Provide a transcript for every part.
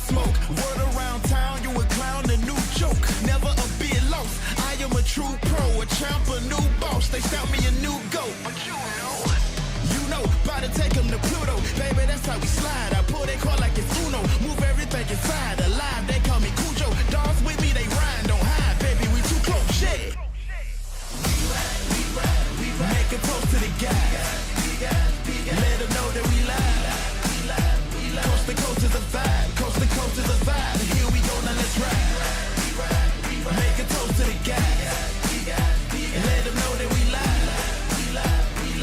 smoke. Word around town, you a clown, a new joke. Never a bit lost. I am a true pro, a champ, a new boss. They stout me a new goat. But you know, about to take him to Pluto. Baby, that's how we slide. I pull that car like it's Uno. Move everything inside. Alive, they call me Cujo. Dogs with me, they ride, don't hide. Baby, we too close, shit. Make a toast to the guys. Let them know that we live. Coast to coast is a vibe. Coast to coast is a vibe. Here we go, now let's ride. Make a toast to the guys. Let them know that we live.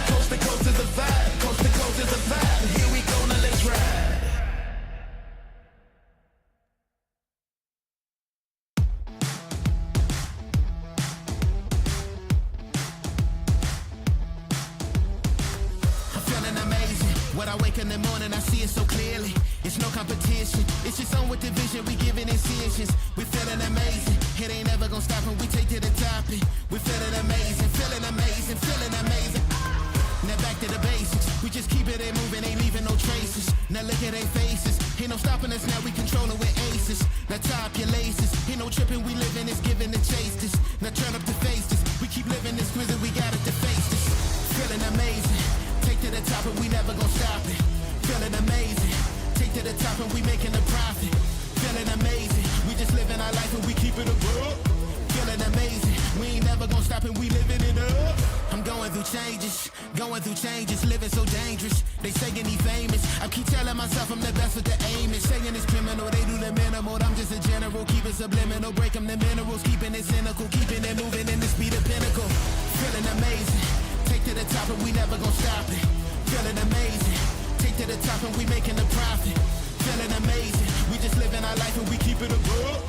Coast to coast is a vibe. Coast to coast is a vibe. Here we go, now let's ride. When I wake in the morning, I see it so clearly. It's no competition. It's just on with the vision. We giving incisions. We feeling amazing. It ain't never gonna stop when we take to the top. We feeling amazing, feeling amazing, feeling amazing. Now back to the basics. We just keep it in moving, ain't leaving no traces. Now look at their faces. Ain't no stopping us now. We controlling with aces. Now tie up your laces. Ain't no tripping. We living this, giving the chase this. Now turn up the face this. We keep living this, quizzing. We got it to face this. Feeling amazing. Take to the top and we never gon' stop it. Feeling amazing. Take to the top and we making a profit. Feeling amazing. We just living our life and we keep it above. Feeling amazing. We ain't never gon' stop and we living it up. I'm going through changes, living so dangerous. They saying he famous. I keep telling myself I'm the best with the aim. It's saying it's criminal, they do the minimal. I'm just a general, keep it subliminal. Break them the minerals, keeping it cynical. Keeping it moving in the speed of pinnacle. Feeling amazing. Take to the top and we never gon' stop it. Feeling amazing. Take to the top and we making a profit. Feeling amazing. We just living our life and we keep it above.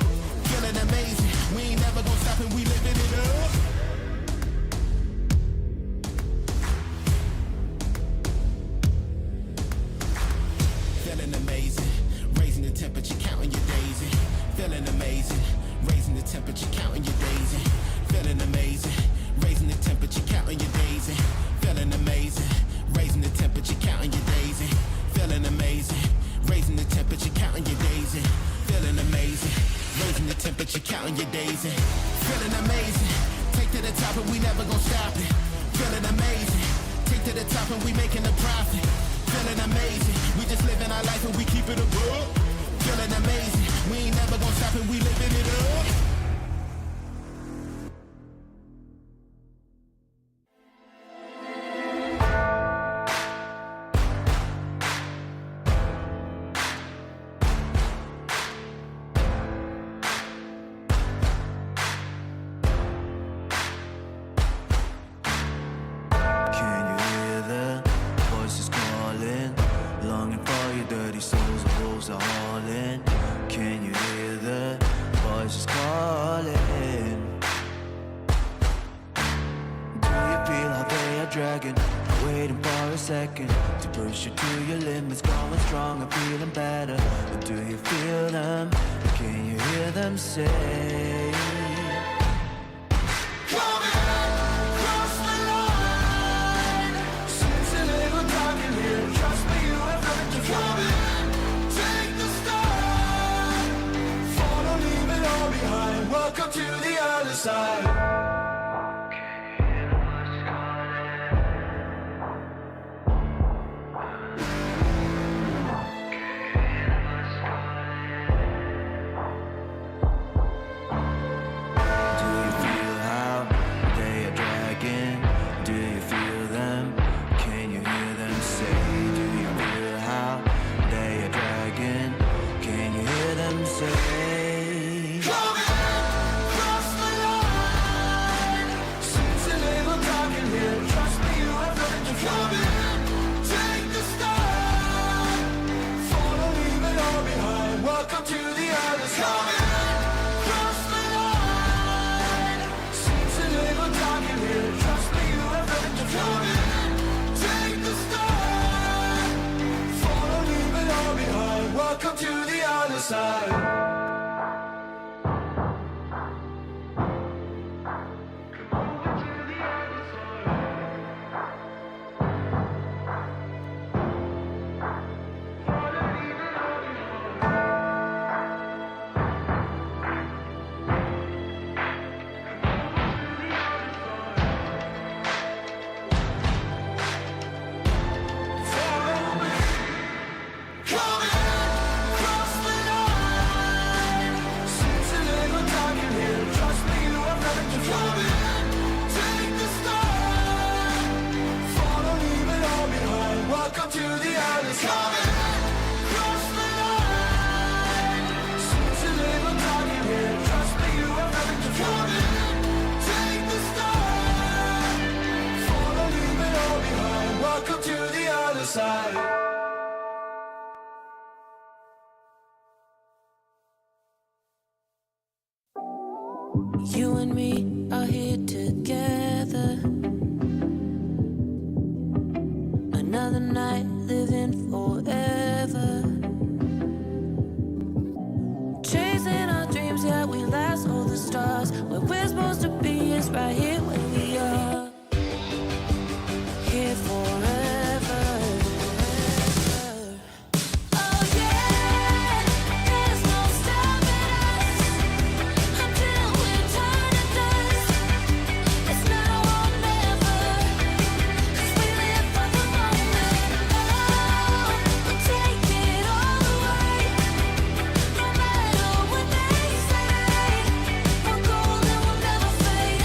Feeling amazing. We ain't never gon' stop and we living it up. Feeling amazing. Raising the temperature, counting your days. Feeling amazing. Raising the temperature, counting your days. Feeling amazing. Raising the temperature, counting your days. Feeling amazing. Raising the temperature, counting your days. Feeling amazing. Raising the temperature, counting your days. Feeling amazing. Raising the temperature, counting your days. Feeling amazing. Take to the top and we never gon' stop it. Feeling amazing. Take to the top and we making a profit. Feeling amazing. We just living our life and we keep it above. Feeling amazing. We ain't never gon' stop and we living it up. You and me are here together. Another night living forever. Chasing our dreams, yeah, we last all the stars. Where we're supposed to be is right here where we are. Here forever. Oh yeah, there's no stopping us until we're turn to dust. It's now or never, 'cause we live for the moment. Oh, we'll take it all away, no matter what they say. We're gold and we'll never fade.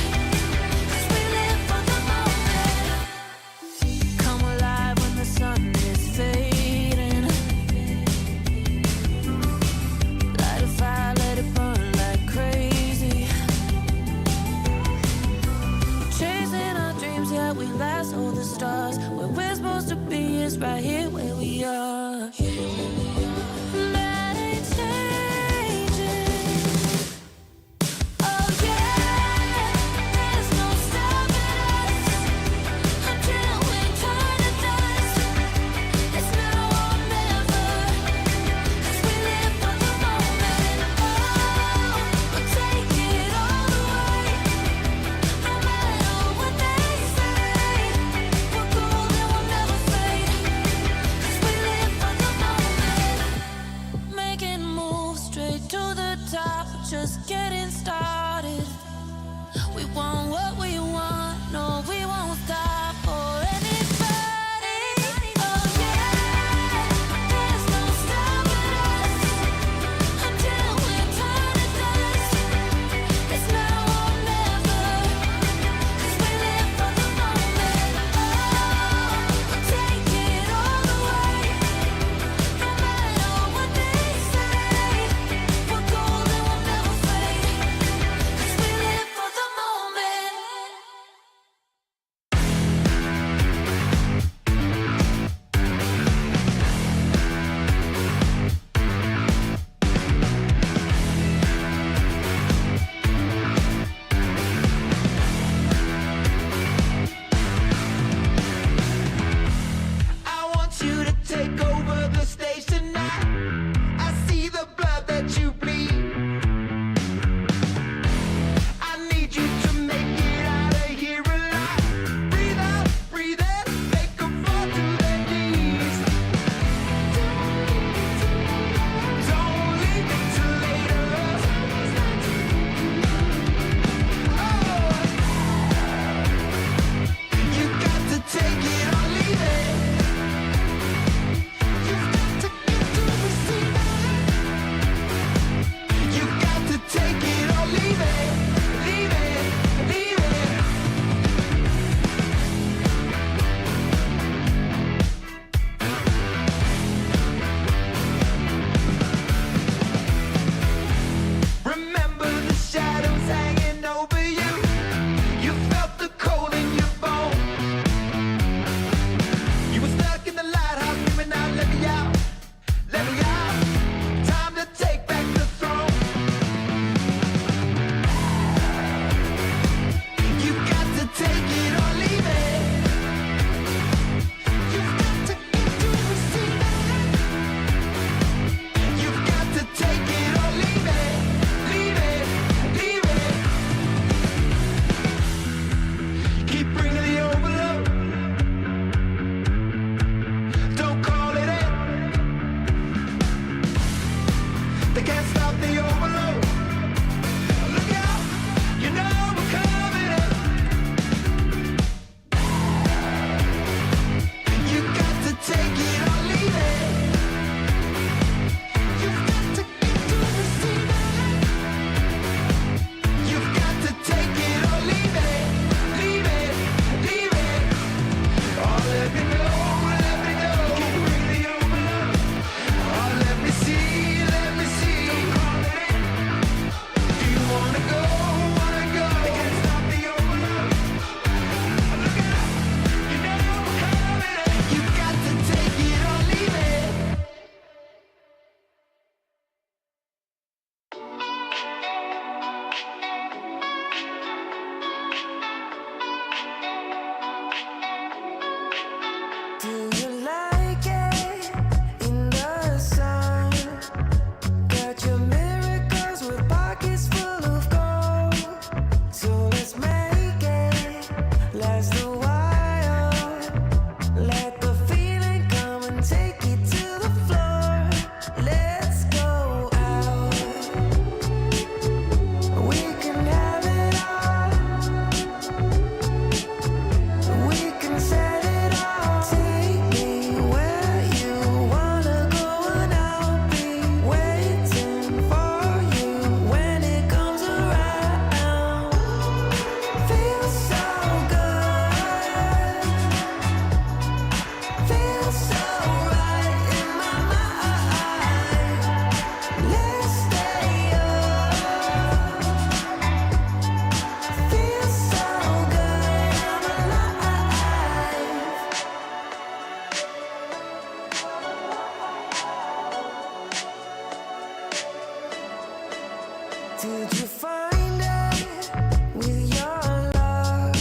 Did you find it with your luck?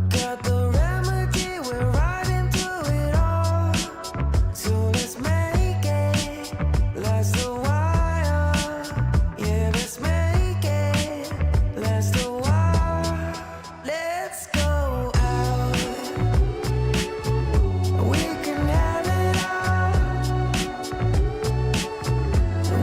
Got the remedy, we're right into it all. So let's make it last a while. Yeah, let's make it last a while. Let's go out. We can have it all.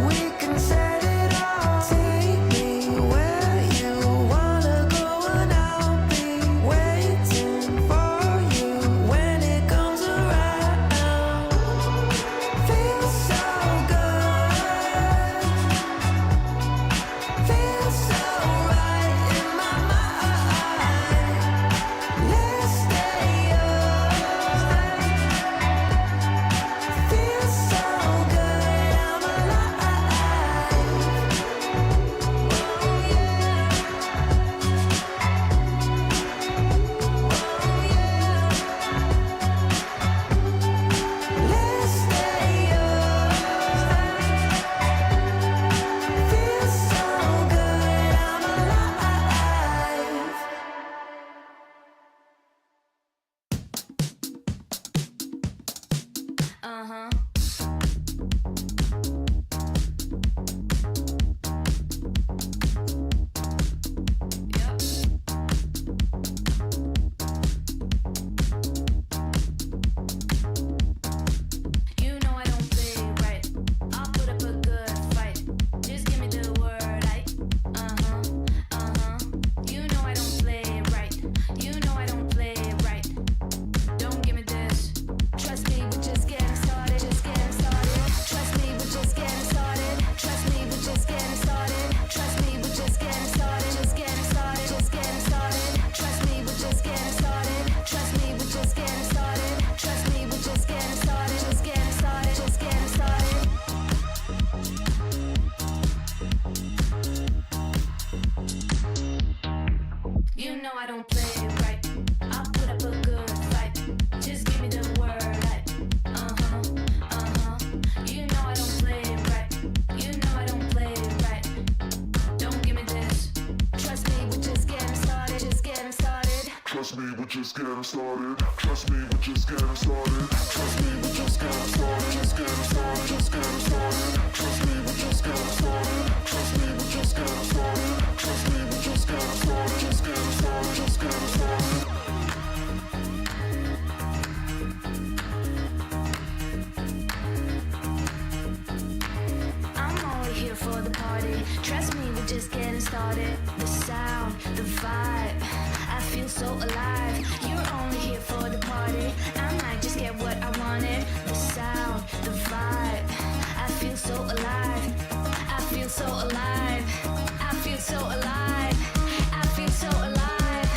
We can set it all. Take me where you wanna go, and I'll be waiting for you when it comes around. Feels so good. Feels so right in my mind. Let's stay up. Feels so good, I'm alive. Oh yeah. Oh yeah. Let's stay up. Feels so good, I'm alive. Uh-huh. Yep. You know I don't play right. I'll put up a good fight. Just give me the word, uh-huh, uh-huh. You know I don't play right. You know I don't play right. Don't give me this. Trust me, we're just getting started. Just getting started. Trust me, we're just getting started. Trust me, we're just getting started. Trust me, we're just getting started. Just getting started. Just getting started. Trust me, we're just getting started. Trust me, we're just getting started. Trust me, we're just getting started. Just getting started. Just getting started. You know I don't play right. I'll put up a good fight. Just give me the word, uh-huh, uh-huh. You know I don't play right. You know I don't play right. Don't give me this. Trust me, we're just getting started. Just getting started. Trust me, we're just getting started. Trust me, we're just getting started. Trust me, we're just getting started. Just getting started. Just getting started. Trust me, we're just getting started. Trust me, we're just getting started. Trust me, we're just getting started. Just getting started. Just getting started. I'm only here for the party. Trust me, we're just getting started. The sound, the vibe, I feel so alive. You're only here for the party. I might just get what I wanted. The sound, the vibe, I feel so alive. I feel so alive. I feel so alive. I feel so alive.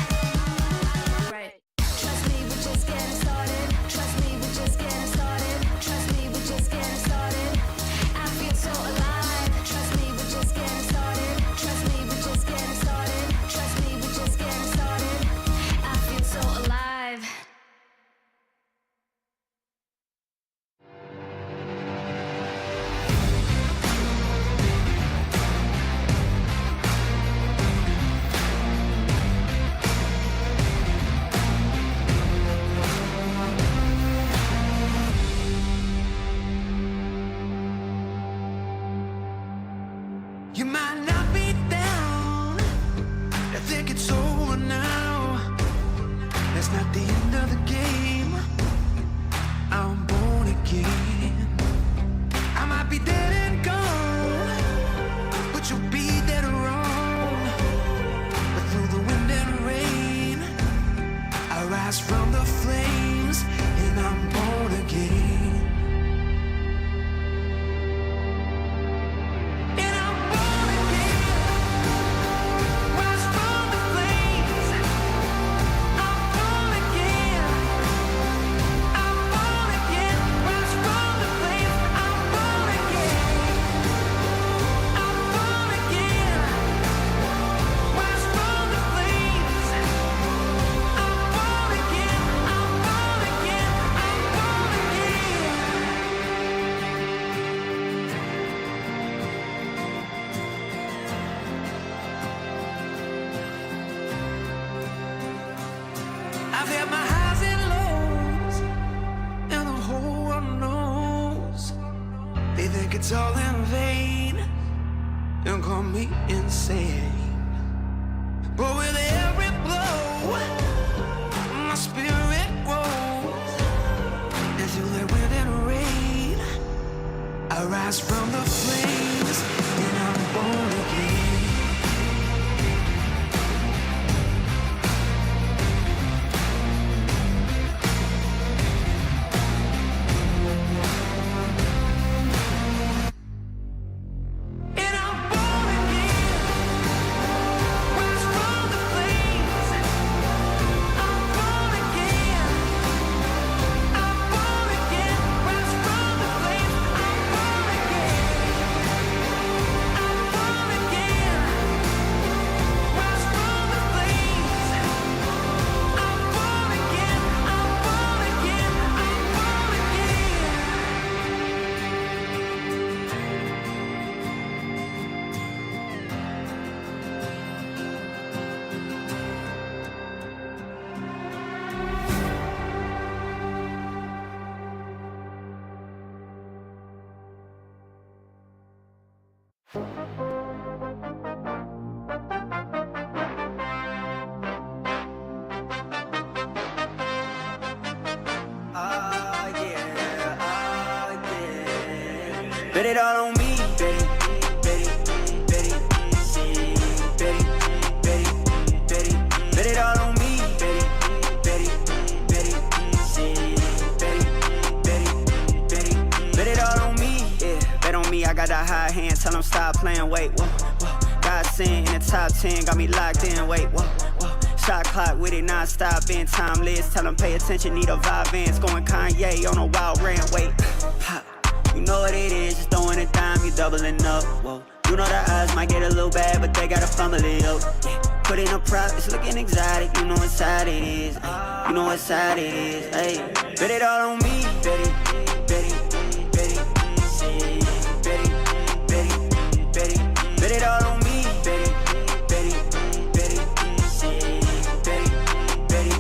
Right. Trust me, we're just getting started. Trust me, we're just getting started. Trust me, we're just getting started. I feel so alive. Trust me, we're just getting started. Trust me, we're just getting started. Trust me, we're just getting started. I feel so alive. think it's all in vain and call me insane. But with every blow, my spirit grows. And through the wind and rain, I rise from the flames and I'm born again. Bet it all on me, bet it, bet it, bet it, bet it, bet it, bet it, bet it all on me, bet it, bet it, bet it, bet it, bet it, bet it, bet it all on me, yeah, bet on me, I got that high hand, tell them stop playing, wait, whoa, whoa, God sent in the top 10, got me locked in, wait, whoa, whoa, shot clock with it non-stop, being timeless, tell them pay attention, need a vibe, Vance, going Kanye on a wild rant, wait, pop. You know what it is, just throwing a dime, you doubling up, whoa. You know the odds might get a little bad, but they gotta fumble it up, yeah. Put in a prop, it's looking exotic, you know what side it is, ay. You know what side it is, ayy. Bet it all on me, bet it, bet it, bet it, bet it, bet it, bet it, bet it all on me, bet it, bet it, bet it, bet it, bet it,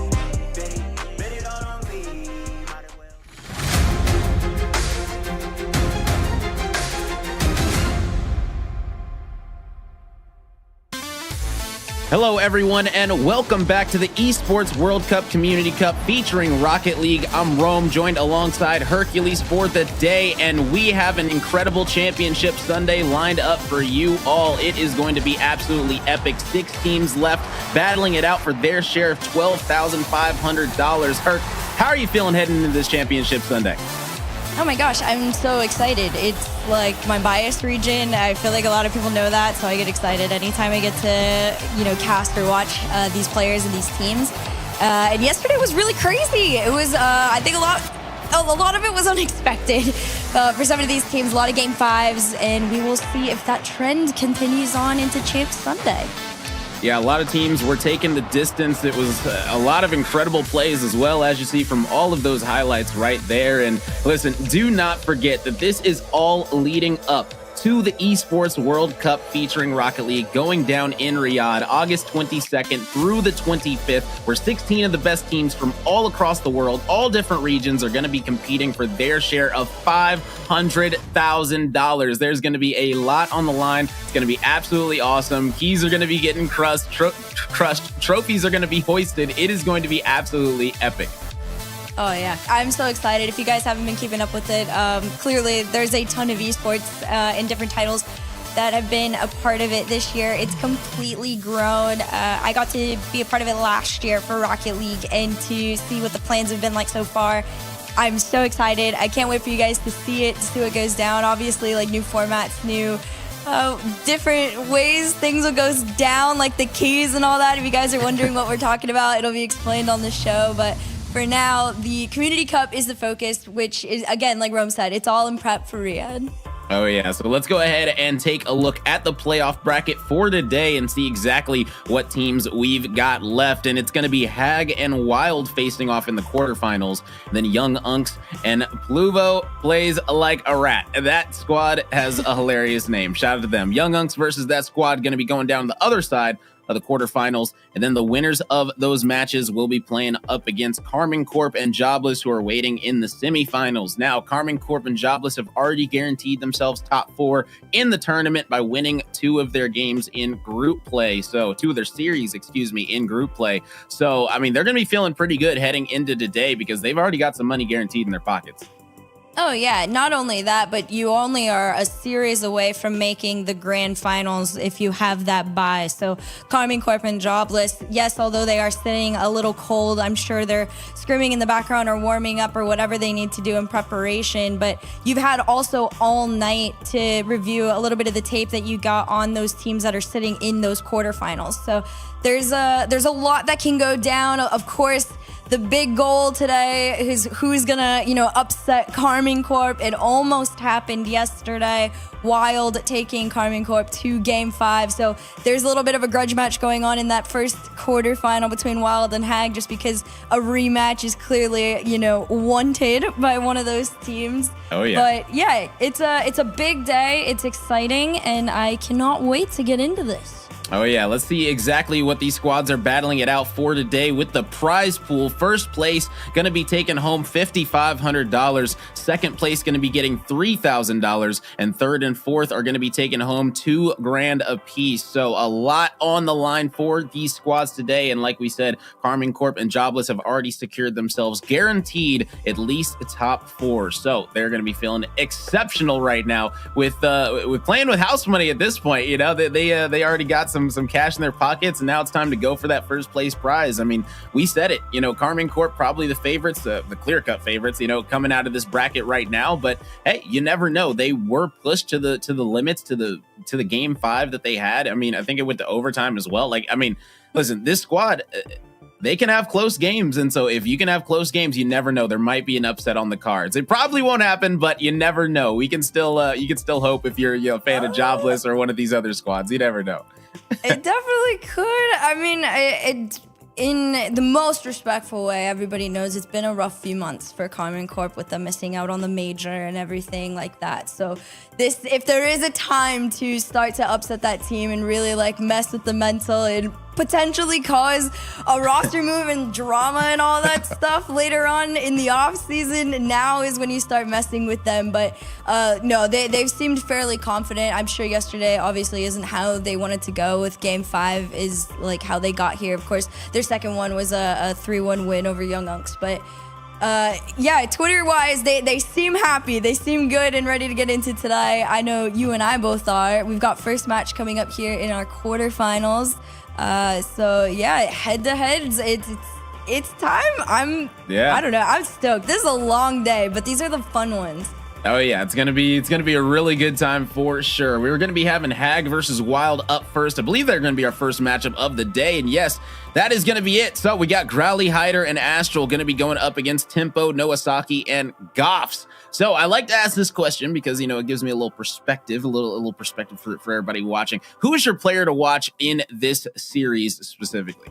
bet it, bet it all on me, might as well. Hello, everyone, and welcome back to the Esports World Cup Community Cup featuring Rocket League. I'm Rome, joined alongside Hercules for the day, and we have an incredible championship Sunday lined up for you all. It is going to be absolutely epic. 6 teams left battling it out for their share of $12,500. Herc, how are you feeling heading into this championship Sunday? Oh my gosh, I'm so excited. It's like my bias region. I feel like a lot of people know that, so I get excited anytime I get to, cast or watch these players and these teams. And yesterday was really crazy. It was, I think a lot of it was unexpected for some of these teams, a lot of Game 5s, and we will see if that trend continues on into Champ Sunday. Yeah, a lot of teams were taking the distance. It was a lot of incredible plays as well, as you see from all of those highlights right there. And listen, do not forget that this is all leading up to the Esports World Cup featuring Rocket League going down in Riyadh, August 22nd through the 25th, where 16 of the best teams from all across the world, all different regions, are going to be competing for their share of $500,000. There's going to be a lot on the line. It's going to be absolutely awesome. Keys are going to be getting crushed. Trophies are going to be hoisted. It is going to be absolutely epic. Oh yeah, I'm so excited. If you guys haven't been keeping up with it, clearly there's a ton of esports in different titles that have been a part of it this year. It's completely grown. I got to be a part of it last year for Rocket League, and to see what the plans have been like so far, I'm so excited. I can't wait for you guys to see it, to see what goes down. Obviously, like new formats, new different ways things will go down, like the keys and all that. If you guys are wondering what we're talking about, it'll be explained on the show. But for now, the Community Cup is the focus, which is, again, like Rome said, it's all in prep for Riyadh. Oh yeah, so let's go ahead and take a look at the playoff bracket for today and see exactly what teams we've got left. And it's going to be Hag and Wild facing off in the quarterfinals. Then Young Unks and Pluvo plays like a rat. That squad has a hilarious name. Shout out to them. Young Unks versus that squad going to be going down the other side of the quarterfinals. And then the winners of those matches will be playing up against Karmine Corp and Jobless, who are waiting in the semifinals. Now, Karmine Corp and Jobless have already guaranteed themselves top 4 in the tournament by winning 2 of their games in group play. So 2 of their series, in group play. So, I mean, they're going to be feeling pretty good heading into today because they've already got some money guaranteed in their pockets. Oh, yeah. Not only that, but you only are a series away from making the grand finals if you have that bye. So Karmine Corp and Jobless, yes, although they are sitting a little cold, I'm sure they're screaming in the background or warming up or whatever they need to do in preparation. But you've had also all night to review a little bit of the tape that you got on those teams that are sitting in those quarterfinals. So there's a lot that can go down. Of course, the big goal today is who's gonna, upset Karmine Corp. It almost happened yesterday. Wild taking Karmine Corp to Game 5. So there's a little bit of a grudge match going on in that first quarterfinal between Wild and Hag, just because a rematch is clearly, wanted by one of those teams. Oh yeah. But yeah, it's a big day. It's exciting, and I cannot wait to get into this. Oh yeah, let's see exactly what these squads are battling it out for today with the prize pool. First place going to be taking home $5,500. Second place going to be getting $3,000, and third and fourth are going to be taking home $2,000 apiece. So a lot on the line for these squads today. And like we said, Karmine Corp and Jobless have already secured themselves guaranteed at least top 4. So they're going to be feeling exceptional right now with playing with house money at this point. They already got some cash in their pockets, and now it's time to go for that first place prize. I mean, we said it, Karmine Corp probably the favorites, the clear-cut favorites, coming out of this bracket right now. But hey, you never know. They were pushed to the limits, to the Game 5 that they had. I mean, I think it went to overtime as well. Listen, this squad, they can have close games, and so if you can have close games, you never know. There might be an upset on the cards. It probably won't happen, but you never know. We can still you can still hope if you're a fan of Jobless or one of these other squads. You never know. It definitely could. I mean, in the most respectful way, everybody knows it's been a rough few months for Karmine Corp with them missing out on the major and everything like that. So if there is a time to start to upset that team and really mess with the mental and potentially cause a roster move and drama and all that stuff later on in the off season, now is when you start messing with them. But no, they've seemed fairly confident. I'm sure yesterday obviously isn't how they wanted to go with Game 5, is how they got here. Of course, their second one was a 3-1 win over Young Unks, but yeah, Twitter-wise, they seem happy. They seem good and ready to get into today. I know you and I both are. We've got first match coming up here in our quarterfinals. So yeah, head-to-head, it's time. I don't know. I'm stoked. This is a long day, but these are the fun ones. Oh yeah, it's gonna be a really good time for sure. We were gonna be having Hag versus Wild up first. I believe they're gonna be our first matchup of the day, and yes, that is gonna be it. So we got Growly, Hyder, and Astral gonna be going up against Tempo, Noasaki, and Goffs. So I like to ask this question because it gives me a little perspective, a little perspective for everybody watching. Who is your player to watch in this series specifically?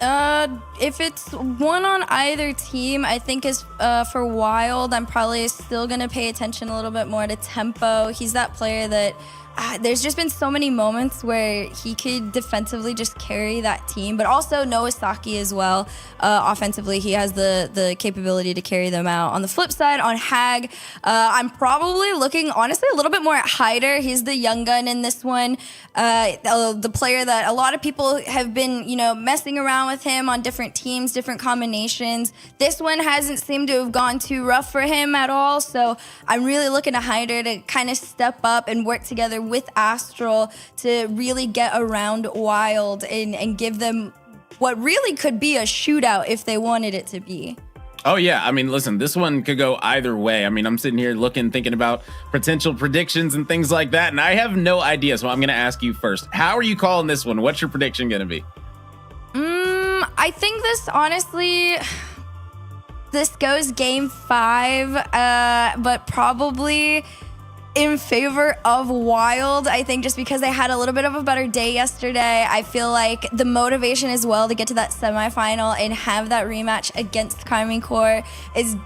If it's one on either team, I think for Wild, I'm probably still gonna pay attention a little bit more to Tempo. He's that player that there's just been so many moments where he could defensively just carry that team, but also Noasaki as well. Offensively, he has the capability to carry them out. On the flip side, on Hag, I'm probably looking, honestly, a little bit more at Hyder. He's the young gun in this one. The player that a lot of people have been, messing around with him on different teams, different combinations. This one hasn't seemed to have gone too rough for him at all, so I'm really looking at Hyder to kind of step up and work together with Astral to really get around Wild and give them what really could be a shootout if they wanted it to be. Oh yeah, I mean, listen, this one could go either way. I mean, I'm sitting here thinking about potential predictions and things like that, and I have no idea, so I'm going to ask you first. How are you calling this one? What's your prediction going to be? I think this goes Game 5, but probably in favor of Wild. I think just because they had a little bit of a better day yesterday. I feel like the motivation as well to get to that semifinal and have that rematch against Karmine Corp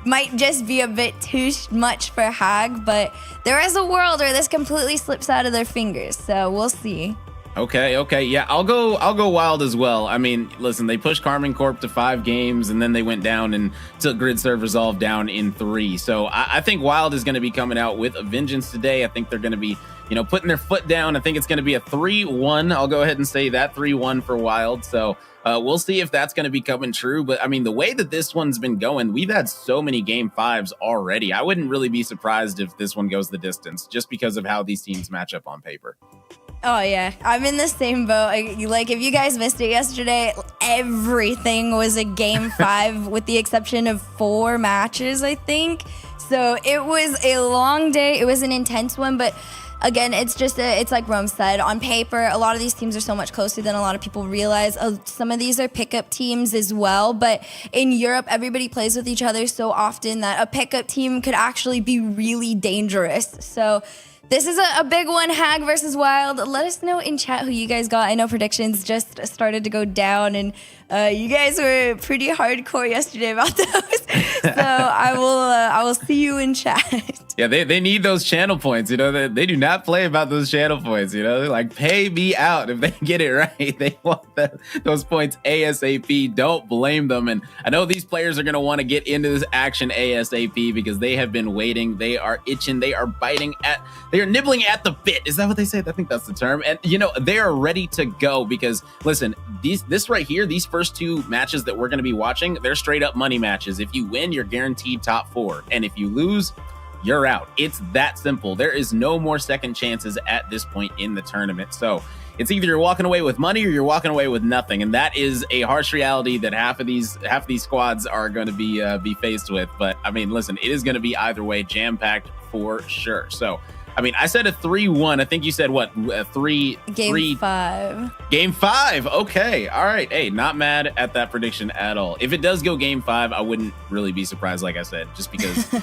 might just be a bit too much for Hag, but there is a world where this completely slips out of their fingers, so we'll see. Okay. Yeah, I'll go Wild as well. I mean, listen, they pushed Karmine Corp to 5 games, and then they went down and took Grid Serve Resolve down in 3. So I think Wild is going to be coming out with a vengeance today. I think they're going to be, putting their foot down. I think it's going to be a 3-1. I'll go ahead and say that 3-1 for Wild. So we'll see if that's going to be coming true. But I mean, the way that this one's been going, we've had so many game 5s already. I wouldn't really be surprised if this one goes the distance, just because of how these teams match up on paper. Oh, yeah. I'm in the same boat. Like, if you guys missed it yesterday, everything was a game 5 with the exception of 4 matches, I think. So it was a long day. It was an intense one, but again, it's like Rome said, on paper, a lot of these teams are so much closer than a lot of people realize. Some of these are pickup teams as well, but in Europe, everybody plays with each other so often that a pickup team could actually be really dangerous. So this is a big one, Hag versus Wild. Let us know in chat who you guys got. I know predictions just started to go down, and you guys were pretty hardcore yesterday about those. So I will see you in chat. Yeah, they need those channel points. They do not play about those channel points. They're like, pay me out if they get it right. They want those points ASAP. Don't blame them. And I know these players are going to want to get into this action ASAP because they have been waiting. They are itching. They are they are nibbling at the bit. Is that what they say? I think that's the term. And they are ready to go because listen, this right here, these first 2 matches that we're going to be watching, they're straight up money matches. If you win, you're guaranteed top 4. And if you lose, you're out. It's that simple. There is no more second chances at this point in the tournament. So it's either you're walking away with money or you're walking away with nothing. And that is a harsh reality that half of these squads are going to be faced with. But I mean, listen, it is going to be either way, jam-packed for sure. So I mean, I said a 3-1. I think you said what? Game 5. Game 5. Okay. All right. Hey, not mad at that prediction at all. If it does go game 5, I wouldn't really be surprised, like I said, just because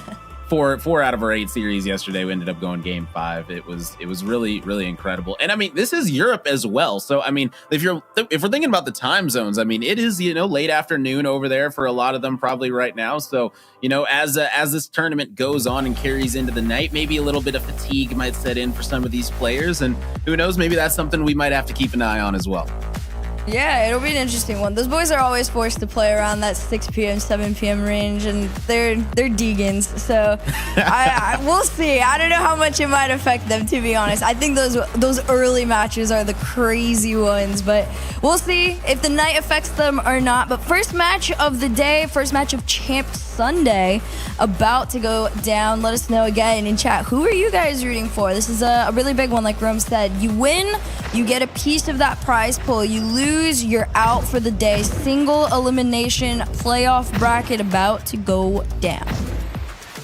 4 out of our 8 series yesterday, we ended up going game 5. It was really, really incredible. And I mean, this is Europe as well. So I mean, if we're thinking about the time zones, I mean, it is, late afternoon over there for a lot of them probably right now. So, as this tournament goes on and carries into the night, maybe a little bit of fatigue might set in for some of these players. And who knows, maybe that's something we might have to keep an eye on as well. Yeah, it'll be an interesting one. Those boys are always forced to play around that 6 p.m., 7 p.m. range, and they're Deegans. So we'll see. I don't know how much it might affect them, to be honest. I think those early matches are the crazy ones, but we'll see if the night affects them or not. But first match of the day, first match of Champ Sunday, about to go down. Let us know again in chat, who are you guys rooting for? This is a really big one, like Rome said. You win, you get a piece of that prize pool. You lose, you're out for the day. Single elimination playoff bracket about to go down.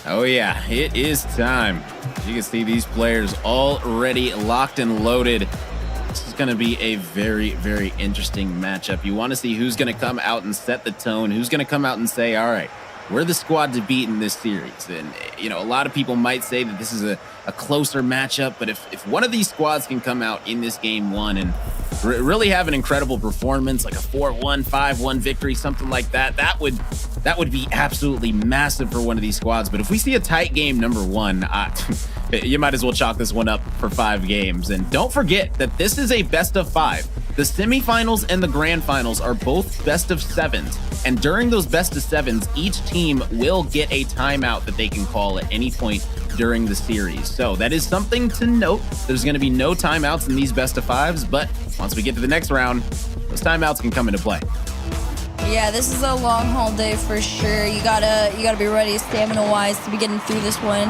Oh yeah, it is time. As you can see, these players already locked and loaded. This is going to be a very, very interesting matchup. You want to see who's going to come out and set the tone, who's going to come out and say, all right, we're the squad to beat in this series. And, a lot of people might say that this is a closer matchup, but if one of these squads can come out in this game 1 and really have an incredible performance, like a 4-1, 5-1 victory, something like that, that would be absolutely massive for one of these squads. But if we see a tight game number 1, you might as well chalk this one up for 5 games. And don't forget that this is a best of 5. The semifinals and the grand finals are both best of 7s. And during those best of 7s, each team will get a timeout that they can call at any point during the series. So that is something to note. There's going to be no timeouts in these best of 5s, but once we get to the next round, those timeouts can come into play. Yeah, this is a long haul day for sure. You gotta be ready stamina-wise to be getting through this one.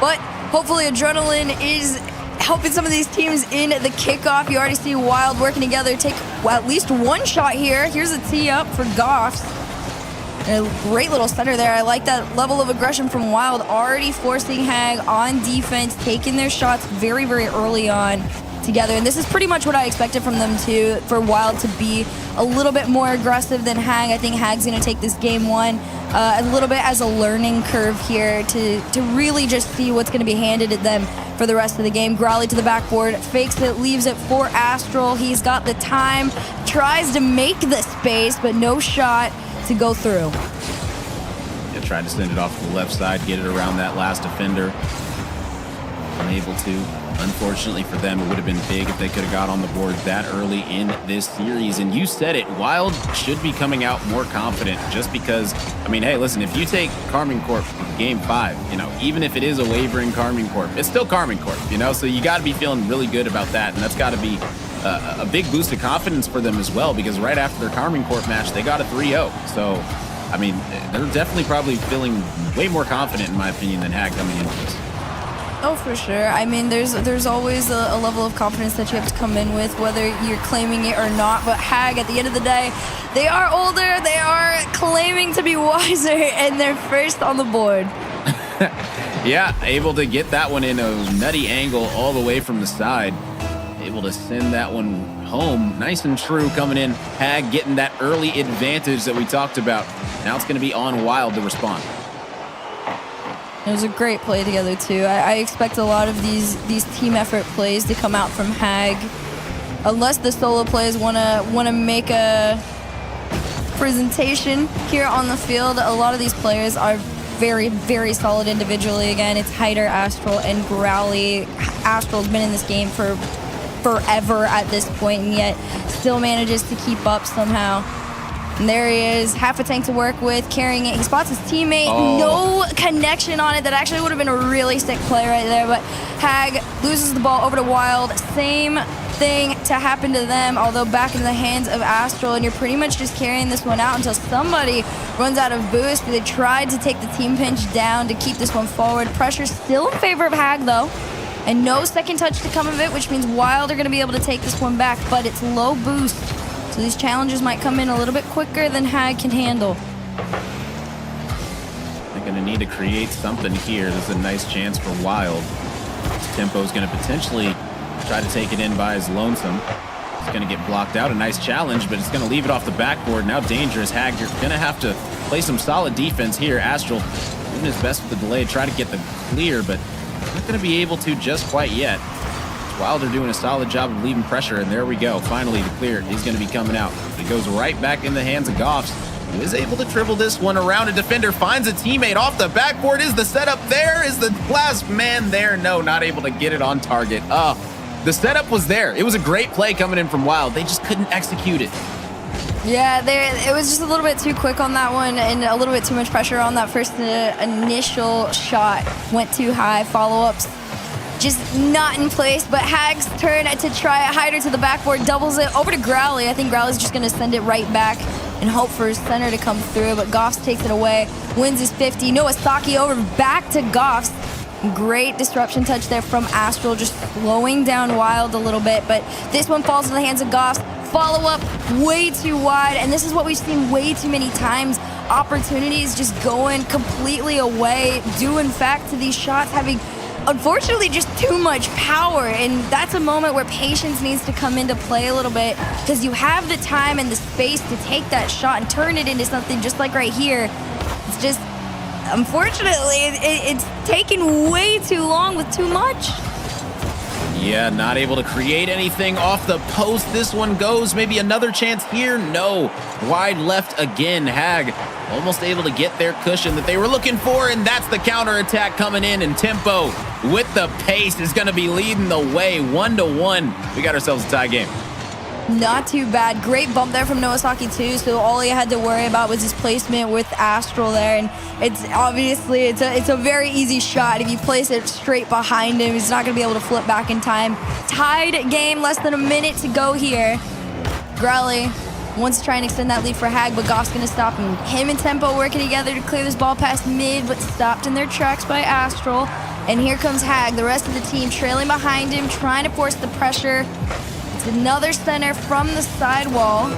But hopefully adrenaline is helping some of these teams in the kickoff. You already see Wild working together, take at least one shot here. Here's a tee up for Goffs. And a great little center there. I like that level of aggression from Wild, already forcing Hag on defense, taking their shots very, very early on together. And this is pretty much what I expected from them too, for Wild to be a little bit more aggressive than Hag. I think Hag's going to take this game 1 a little bit as a learning curve here to really just see what's going to be handed at them for the rest of the game. Growly to the backboard, fakes it, leaves it for Astral. He's got the time, tries to make the space, but no shot to go through. Yeah, tried to send it off to the left side, get it around that last defender. unable to. Unfortunately for them, it would have been big if they could have got on the board that early in this series. And you said it, Wild should be coming out more confident just because, I mean, hey, listen, if you take Carmine Corp in game 5, you know, even if it is a wavering Carmine Corp, it's still Carmine Corp, you know, so you got to be feeling really good about that. And that's got to be a big boost of confidence for them as well, because right after their Carmine Corp match, they got a 3-0. So, I mean, they're definitely probably feeling way more confident, in my opinion, than Hag coming into this. Oh, for sure. I mean, there's always a level of confidence that you have to come in with, whether you're claiming it or not. But Hag, at the end of the day, they are older, they are claiming to be wiser, and they're first on the board. Yeah, able to get that one in a nutty angle all the way from the side. Able to send that one home nice and true coming in. Hag getting that early advantage that we talked about. Now it's going to be on Wild to respond. It was a great play together too. I expect a lot of these team effort plays to come out from Hag, unless the solo players wanna make a presentation here on the field. A lot of these players are very, very solid individually. Again, it's Hyder, Astral, and Growly. Astral's been in this game for forever at this point, and yet still manages to keep up somehow. And there he is, half a tank to work with, carrying it. He spots his teammate, no connection on it. That actually would have been a really sick play right there, but Hag loses the ball over to Wild. Same thing to happen to them, although back into the hands of Astral, and you're pretty much just carrying this one out until somebody runs out of boost. They tried to take the team pinch down to keep this one forward. Pressure still in favor of Hag, though, and no second touch to come of it, which means Wild are going to be able to take this one back, but it's low boost. So these challenges might come in a little bit quicker than Hag can handle. They're going to need to create something here. This is a nice chance for Wild. Tempo is going to potentially try to take it in by his lonesome. It's going to get blocked out. A nice challenge, but it's going to leave it off the backboard. Now dangerous. Hag, you're going to have to play some solid defense here. Astral doing his best with the delay, try to get the clear, but not going to be able to just quite yet. Wild are doing a solid job of leaving pressure, and there we go. Finally, the clear is going to be coming out. It goes right back in the hands of Goffs, who is able to dribble this one around a defender, finds a teammate off the backboard. Is the setup there? Is the last man there? No, not able to get it on target. The setup was there. It was a great play coming in from Wild. They just couldn't execute it. Yeah, it was just a little bit too quick on that one, and a little bit too much pressure on that first initial shot. Went too high. Follow-ups just not in place, but Hag's turn to try a Hyder to the backboard, doubles it over to Growly. I think Growly's just going to send it right back and hope for his center to come through, but Goffs takes it away, wins his 50. Noah Saki over back to Goffs. Great disruption touch there from Astral, just slowing down Wild a little bit, but this one falls in the hands of Goffs. Follow-up way too wide, and this is what we've seen way too many times. Opportunities just going completely away, due in fact to these shots having unfortunately just too much power, and that's a moment where patience needs to come into play a little bit, because you have the time and the space to take that shot and turn it into something just like right here. It's just, unfortunately, it's taken way too long with too much. Yeah, not able to create anything off the post. This one goes. Maybe another chance here. No. Wide left again. Hag almost able to get their cushion that they were looking for, and that's the counterattack coming in, and Tempo with the pace is going to be leading the way. 1-1. We got ourselves a tie game. Not too bad. Great bump there from Noah Saki too, so all he had to worry about was his placement with Astral there, and it's obviously it's a very easy shot. If you place it straight behind him, he's not going to be able to flip back in time. Tied game, less than a minute to go here. Growly wants to try and extend that lead for Hag, but Goff's going to stop him. Him and Tempo working together to clear this ball past mid, but stopped in their tracks by Astral. And here comes Hag, the rest of the team trailing behind him, trying to force the pressure. It's another center from the sidewall.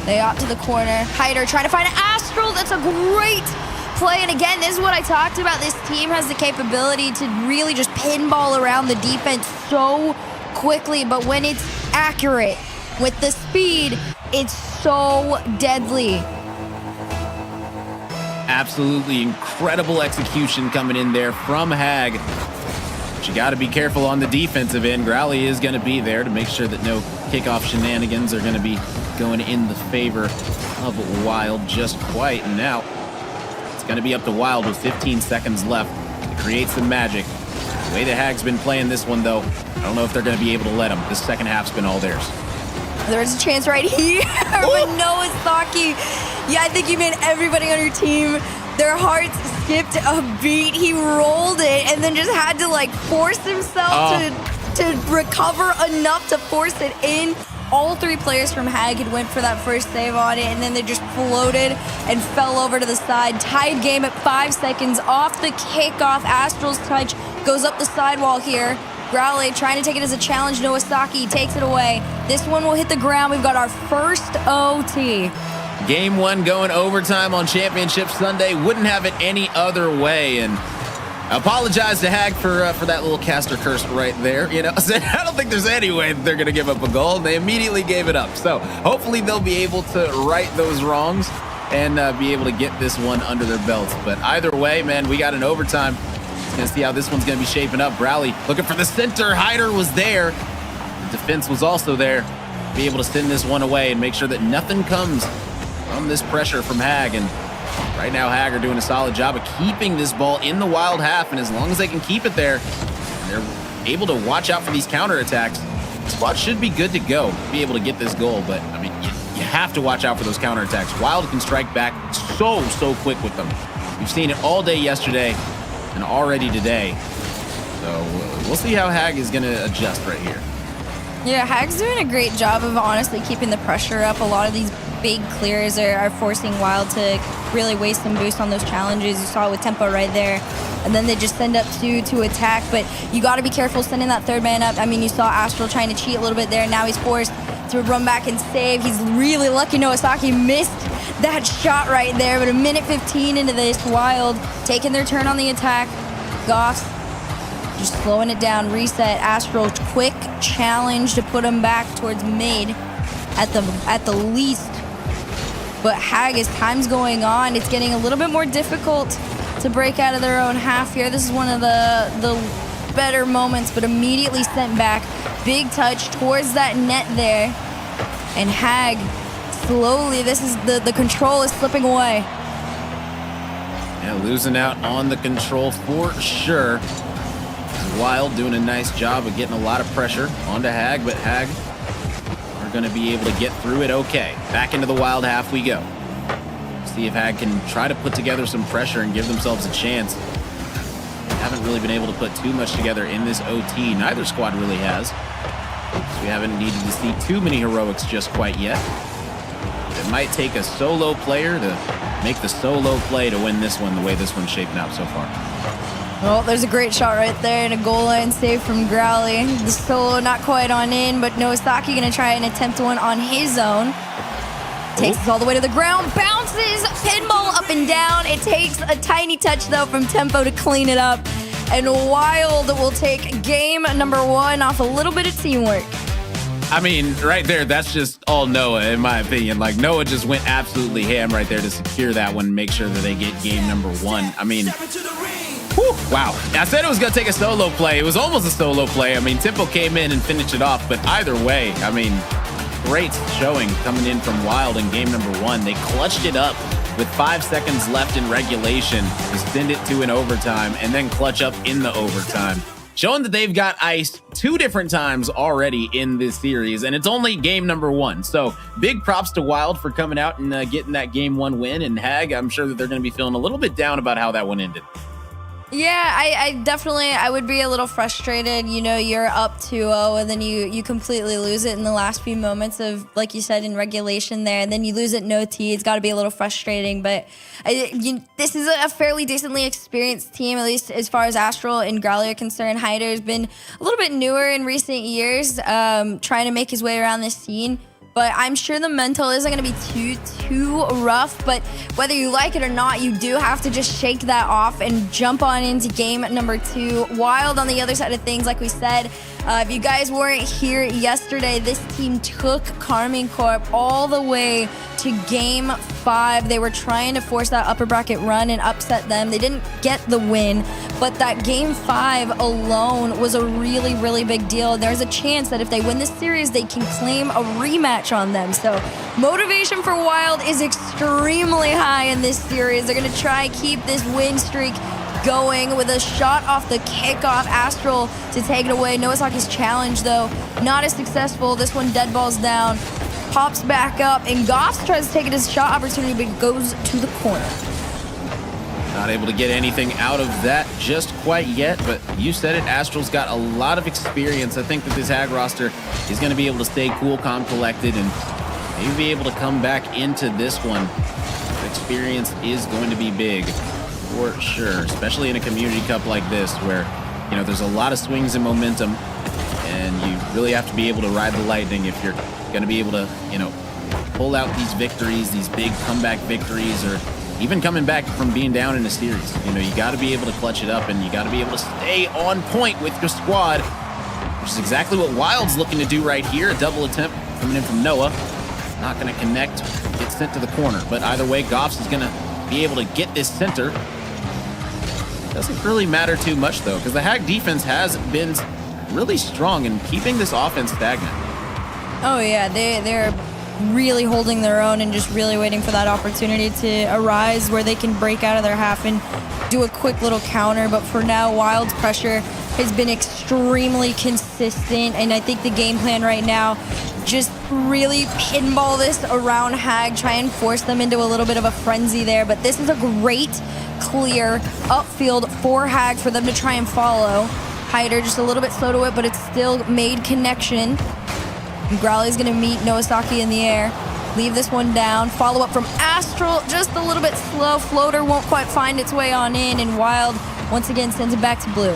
They opt to the corner. Hyder trying to find an Astral. That's a great play. And again, this is what I talked about. This team has the capability to really just pinball around the defense so quickly, but when it's accurate with the speed, it's so deadly. Absolutely incredible execution coming in there from Hag. But you got to be careful on the defensive end. Growly is going to be there to make sure that no kickoff shenanigans are going to be going in the favor of Wild just quite. And now it's going to be up to Wild with 15 seconds left to create some magic. The way that Hag's been playing this one, though, I don't know if they're going to be able to let him. This second half's been all theirs. There's a chance right here, but Noah Saki. Yeah, I think you made everybody on your team, their hearts skipped a beat. He rolled it and then just had to like force himself to recover enough to force it in. All three players from Hag had went for that first save on it, and then they just floated and fell over to the side. Tied game at 5 seconds off the kickoff. Astral's touch goes up the sidewall here. Growley trying to take it as a challenge. Noah Saki takes it away. This one will hit the ground. We've got our first OT. Game 1 going overtime on Championship Sunday. Wouldn't have it any other way. And I apologize to Hag for that little caster curse right there. You know, I don't think there's any way that they're going to give up a goal. They immediately gave it up. So hopefully they'll be able to right those wrongs and be able to get this one under their belts. But either way, man, we got an overtime. Gonna see how this one's gonna be shaping up. Browley looking for the center. Hyder was there. The defense was also there. Be able to send this one away and make sure that nothing comes from this pressure from Hag. And right now, Hag are doing a solid job of keeping this ball in the wild half. And as long as they can keep it there, they're able to watch out for these counterattacks. The squad should be good to go, be able to get this goal. But I mean, you have to watch out for those counterattacks. Wild can strike back so quick with them. We've seen it all day yesterday and already today. So we'll see how Hag is going to adjust right here. Yeah, Hag's doing a great job of honestly keeping the pressure up. A lot of these big clears are forcing Wild to really waste some boost on those challenges. You saw it with Tempo right there. And then they just send up two to attack. But you got to be careful sending that third man up. I mean, you saw Astral trying to cheat a little bit there. Now he's forced to run back and save. He's really lucky Noah Saki missed that shot right there. But a minute 15 into this, Wild taking their turn on the attack. Goss just slowing it down. Reset. Astral quick challenge to put him back towards mid at the least. But Hag, as time's going on, it's getting a little bit more difficult to break out of their own half here. This is one of the better moments, but immediately sent back. Big touch towards that net there. And Hag slowly, this is the control is slipping away. Yeah, losing out on the control for sure. Wild doing a nice job of getting a lot of pressure onto Hag, but Hag are going to be able to get through it okay. Back into the Wild half we go. See if Hag can try to put together some pressure and give themselves a chance. They haven't really been able to put too much together in this OT. Neither squad really has. So we haven't needed to see too many heroics just quite yet. It might take a solo player to make the solo play to win this one the way this one's shaping out so far. Well, there's a great shot right there and a goal line save from Growley. The solo not quite on in, but Noah Saki going to try and attempt one on his own. Takes us all the way to the ground, bounces, pinball up and down. It takes a tiny touch, though, from Tempo to clean it up. And Wild will take game number 1 off a little bit of teamwork. I mean, right there, that's just all Noah, in my opinion. Like, Noah just went absolutely ham right there to secure that one and make sure that they get game number 1. I mean, whew, wow. I said it was going to take a solo play. It was almost a solo play. I mean, Tempo came in and finished it off, but either way, I mean, great showing coming in from Wild in game number 1. They clutched it up with 5 seconds left in regulation to send it to an overtime and then clutch up in the overtime. Showing that they've got iced 2 different times already in this series, and it's only game number 1. So big props to Wild for coming out and getting that game 1 win. And Hag, I'm sure that they're going to be feeling a little bit down about how that one ended. Yeah, I definitely, I would be a little frustrated. You know, you're up 2-0 and then you completely lose it in the last few moments of, like you said, in regulation there. And then you lose it in OT. It's got to be a little frustrating. But this is a fairly decently experienced team, at least as far as Astral and Growley are concerned. Hyder's been a little bit newer in recent years, trying to make his way around this scene. But I'm sure the mental isn't going to be too rough. But whether you like it or not, you do have to just shake that off and jump on into game number 2. Wild on the other side of things, like we said. If you guys weren't here yesterday, this team took Carmine Corp all the way to game 5. They were trying to force that upper bracket run and upset them. They didn't get the win, but that game 5 alone was a really, really big deal. There's a chance that if they win this series, they can claim a rematch on them. So motivation for Wild is extremely high in this series. They're going to try and keep this win streak going with a shot off the kickoff. Astral to take it away. Nowasaki's challenge, though, not as successful. This one dead balls down, pops back up, and Goff tries to take it as a shot opportunity, but it goes to the corner. Not able to get anything out of that just quite yet, but you said it, Astral's got a lot of experience. I think that this Hag roster is going to be able to stay cool, calm, collected, and maybe be able to come back into this one. Experience is going to be big for sure, especially in a community cup like this where, you know, there's a lot of swings and momentum, and you really have to be able to ride the lightning if you're going to be able to, you know, pull out these victories, these big comeback victories, or even coming back from being down in a series. You know, you got to be able to clutch it up, and you got to be able to stay on point with your squad, which is exactly what Wild's looking to do right here. A double attempt coming in from Noah. Not going to connect, get sent to the corner. But either way, Goffs is going to be able to get this center. Doesn't really matter too much, though, because the Hag defense has been really strong in keeping this offense stagnant. Oh, yeah, they're really holding their own and just really waiting for that opportunity to arise where they can break out of their half and do a quick little counter. But for now, Wild's pressure has been extremely consistent, and I think the game plan right now, just really pinball this around Hag, try and force them into a little bit of a frenzy there. But this is a great clear upfield for Hag for them to try and follow. Hyder just a little bit slow to it, but it's still made connection. Growly's gonna meet Nowasaki in the air. Leave this one down. Follow up from Astral, just a little bit slow. Floater won't quite find its way on in, and Wild once again sends it back to blue.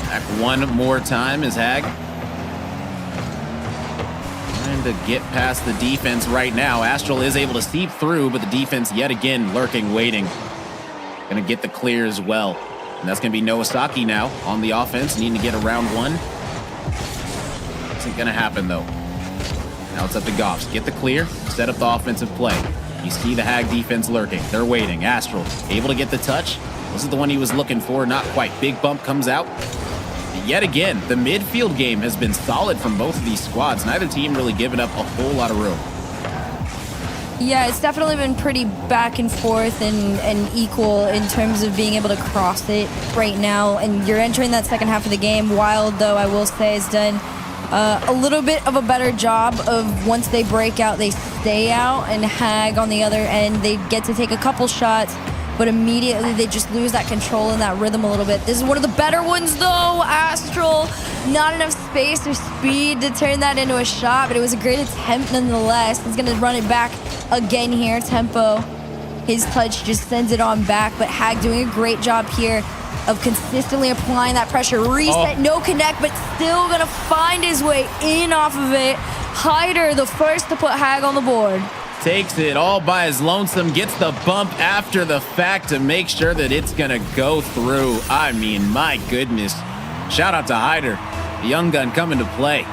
Back one more time is Hag trying to get past the defense right now. Astral is able to seep through, but the defense yet again lurking, waiting. Gonna get the clear as well. And that's gonna be Nowasaki now on the offense, needing to get around one. Isn't gonna happen though. Now it's up to Goffs. Get the clear, set up the offensive play. You see the Hag defense lurking. They're waiting. Astral able to get the touch. This is the one he was looking for. Not quite. Big bump comes out. Yet again, the midfield game has been solid from both of these squads. Neither team really giving up a whole lot of room. Yeah, it's definitely been pretty back and forth and equal in terms of being able to cross it right now. And you're entering that second half of the game. Wild, though, I will say, has done a little bit of a better job of once they break out, they stay out. And Hag, on the other end, they get to take a couple shots, but immediately they just lose that control and that rhythm a little bit. This is one of the better ones, though. Astral, not enough space or speed to turn that into a shot, but it was a great attempt nonetheless. He's going to run it back again here. Tempo, his touch just sends it on back, but Hag doing a great job here of consistently applying that pressure. Reset, no connect, but still going to find his way in off of it. Hyder, the first to put Hag on the board. Takes it all by his lonesome, gets the bump after the fact to make sure that it's gonna go through. I mean, my goodness. Shout out to Hyder, the young gun coming to play.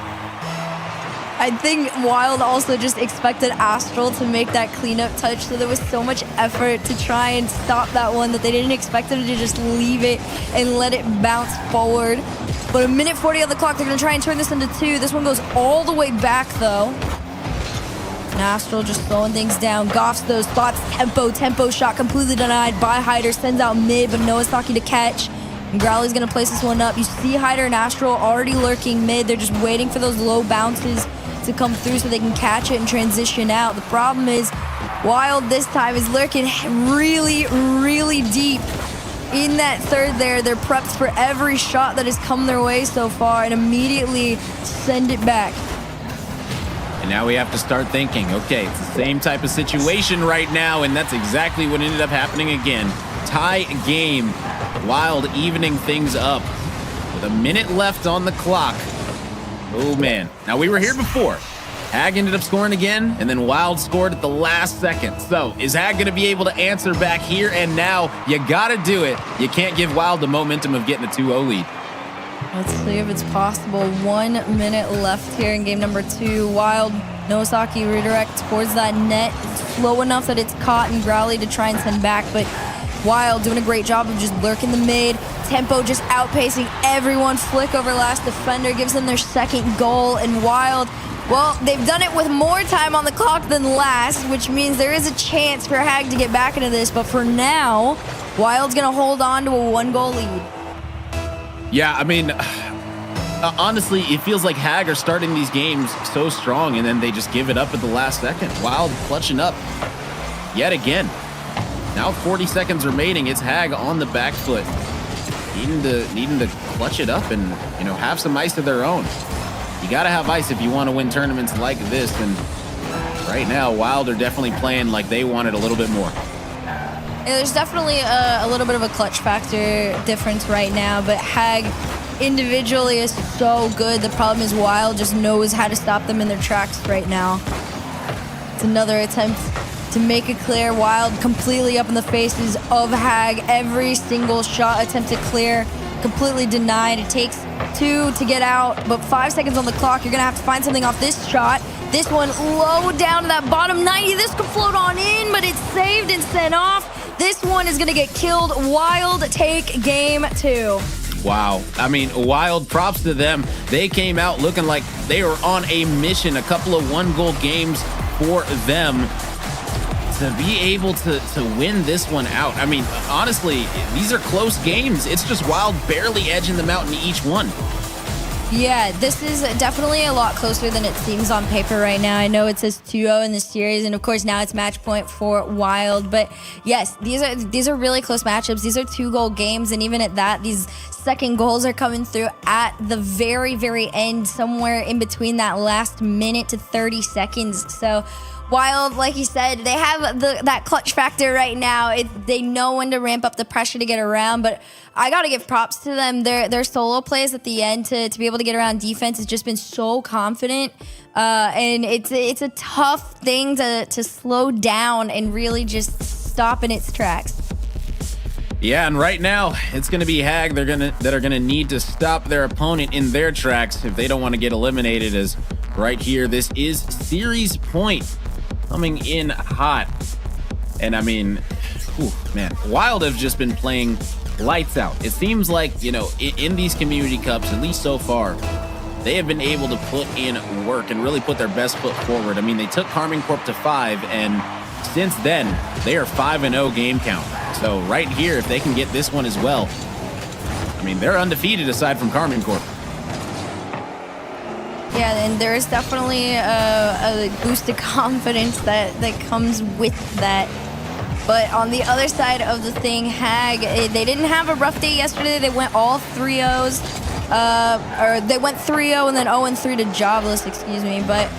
I think Wild also just expected Astral to make that cleanup touch, so there was so much effort to try and stop that one that they didn't expect him to just leave it and let it bounce forward. But a minute 40 on the clock, they're gonna try and turn this into two. This one goes all the way back though. And Astral just slowing things down. Goffs those spots, tempo shot completely denied by Hyder. Sends out mid, but Nowasaki to catch. And Growly's gonna place this one up. You see Hyder and Astral already lurking mid. They're just waiting for those low bounces to come through so they can catch it and transition out. The problem is Wild this time is lurking really, really deep in that third there. They're prepped for every shot that has come their way so far and immediately send it back. And now we have to start thinking, okay, it's the same type of situation right now, and that's exactly what ended up happening again. Tie game. Wild evening things up with a minute left on the clock. Oh, man. Now, we were here before. Hag ended up scoring again, and then Wild scored at the last second. So, is Hag going to be able to answer back here and now? You got to do it. You can't give Wild the momentum of getting a 2-0 lead. Let's see if it's possible. 1 minute left here in game number 2. Wild, Nowasaki redirect towards that net. It's slow enough that it's caught and Growly to try and send back, but Wild doing a great job of just lurking the mid. Tempo just outpacing everyone. Flick over last defender gives them their second goal. And Wild, well, they've done it with more time on the clock than last, which means there is a chance for Hag to get back into this. But for now, Wild's going to hold on to a 1-goal lead. Yeah, I mean, honestly, it feels like Hag are starting these games so strong, and then they just give it up at the last second. Wild clutching up yet again. Now 40 seconds remaining. It's Hag on the back foot, needing to clutch it up and, you know, have some ice of their own. You got to have ice if you want to win tournaments like this. And right now, Wild are definitely playing like they want it a little bit more. Yeah, there's definitely a little bit of a clutch factor difference right now, but Hag individually is so good. The problem is Wild just knows how to stop them in their tracks right now. It's another attempt to make it clear. Wild completely up in the faces of Hag. Every single shot attempt to clear, completely denied. It takes 2 to get out, but 5 seconds on the clock. You're gonna have to find something off this shot. This one low down to that bottom 90. This could float on in, but it's saved and sent off. This one is gonna get killed. Wild take game 2. Wow. I mean, Wild, props to them. They came out looking like they were on a mission. A couple of 1-goal games for them. To be able to win this one out. I mean, honestly, these are close games. It's just Wild barely edging them out in each one. Yeah, this is definitely a lot closer than it seems on paper right now. I know it says 2-0 in the series, and of course now it's match point for Wild. But yes, these are really close matchups. These are 2-goal games, and even at that, these second goals are coming through at the very, very end, somewhere in between that last minute to 30 seconds. So Wild, like you said, they have that clutch factor right now. They know when to ramp up the pressure to get around, but I got to give props to them. Their solo plays at the end to be able to get around defense has just been so confident. And it's a tough thing to slow down and really just stop in its tracks. Yeah, and right now it's going to be Hag that are going to need to stop their opponent in their tracks if they don't want to get eliminated. As right here, this is series point coming in hot. And I mean, man, Wild have just been playing lights out. It seems like, you know, in these community cups, at least so far, they have been able to put in work and really put their best foot forward. I mean, they took Carmine Corp to 5, and since then, they are 5-0 game count. So right here, if they can get this one as well, I mean, they're undefeated aside from Carmine Corp. Yeah, and there is definitely a boost of confidence that comes with that. But on the other side of the thing, Hag, they didn't have a rough day yesterday. They went all 3-0s. Or they went 3-0 and then 0-3 to jobless, excuse me. But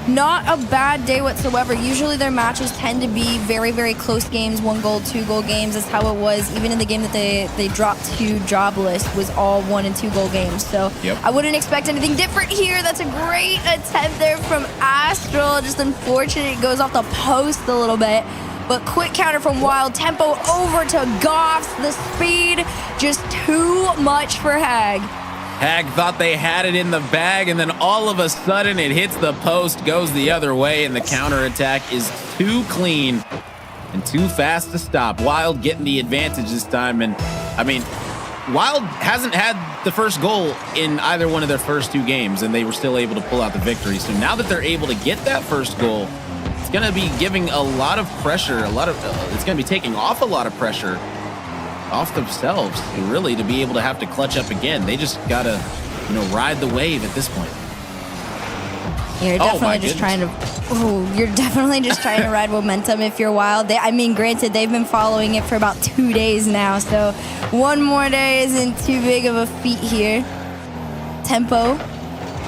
not a bad day whatsoever. Usually their matches tend to be very, very close games, 1-goal, 2-goal games. That's how it was. Even in the game that they dropped to jobless was all 1- and 2-goal games. So yep. I wouldn't expect anything different here. That's a great attempt there from Astral. Just unfortunate it goes off the post a little bit. But quick counter from Wild. Tempo over to Goffs. The speed, just too much for Hag. Hag thought they had it in the bag, and then all of a sudden it hits the post, goes the other way, and the counterattack is too clean and too fast to stop. Wild getting the advantage this time, and I mean, Wild hasn't had the first goal in either one of their first 2 games, and they were still able to pull out the victory. So now that they're able to get that first goal, it's going to be giving a lot of pressure, it's going to be taking off a lot of pressure off themselves, and really to be able to have to clutch up again. They just gotta, you know, ride the wave at this point. You're definitely just trying to ride momentum if you're Wild. I mean, granted, they've been following it for about 2 days now, so 1 more day isn't too big of a feat here. Tempo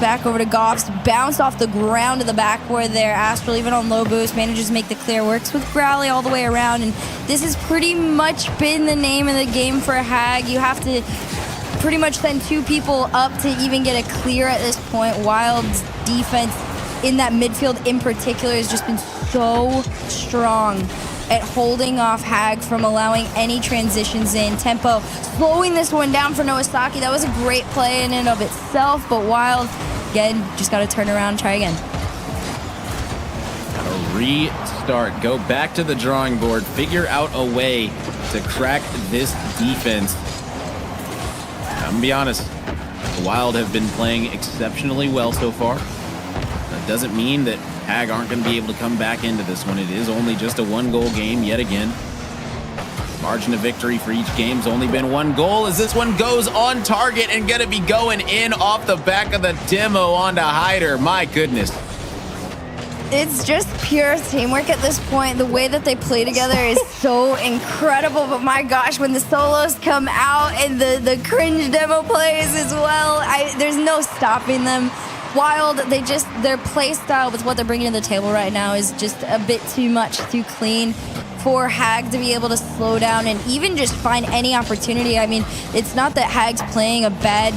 back over to Goffs, bounced off the ground to the backboard there. Astral, even on low boost, manages to make the clear, works with Growly all the way around, and this has pretty much been the name of the game for Hag. You have to pretty much send 2 people up to even get a clear at this point. Wild's defense in that midfield in particular has just been so strong at holding off Hag from allowing any transitions in. Tempo slowing this one down for Nowasaki. That was a great play in and of itself, but Wild, again, just got to turn around and try again. Got to restart, go back to the drawing board, figure out a way to crack this defense. I'm gonna be honest, the Wild have been playing exceptionally well so far. That doesn't mean that Hag aren't going to be able to come back into this one. It is only just a 1-goal game yet again. Margin of victory for each game's only been 1 goal as this one goes on target and gonna be going in off the back of the demo onto Hyder. My goodness. It's just pure teamwork at this point. The way that they play together is so incredible. But my gosh, when the solos come out and the cringe demo plays as well, there's no stopping them. Wild, their play style with what they're bringing to the table right now is just a bit too much, too clean for Hag to be able to slow down and even just find any opportunity. I mean, it's not that Hag's playing a bad,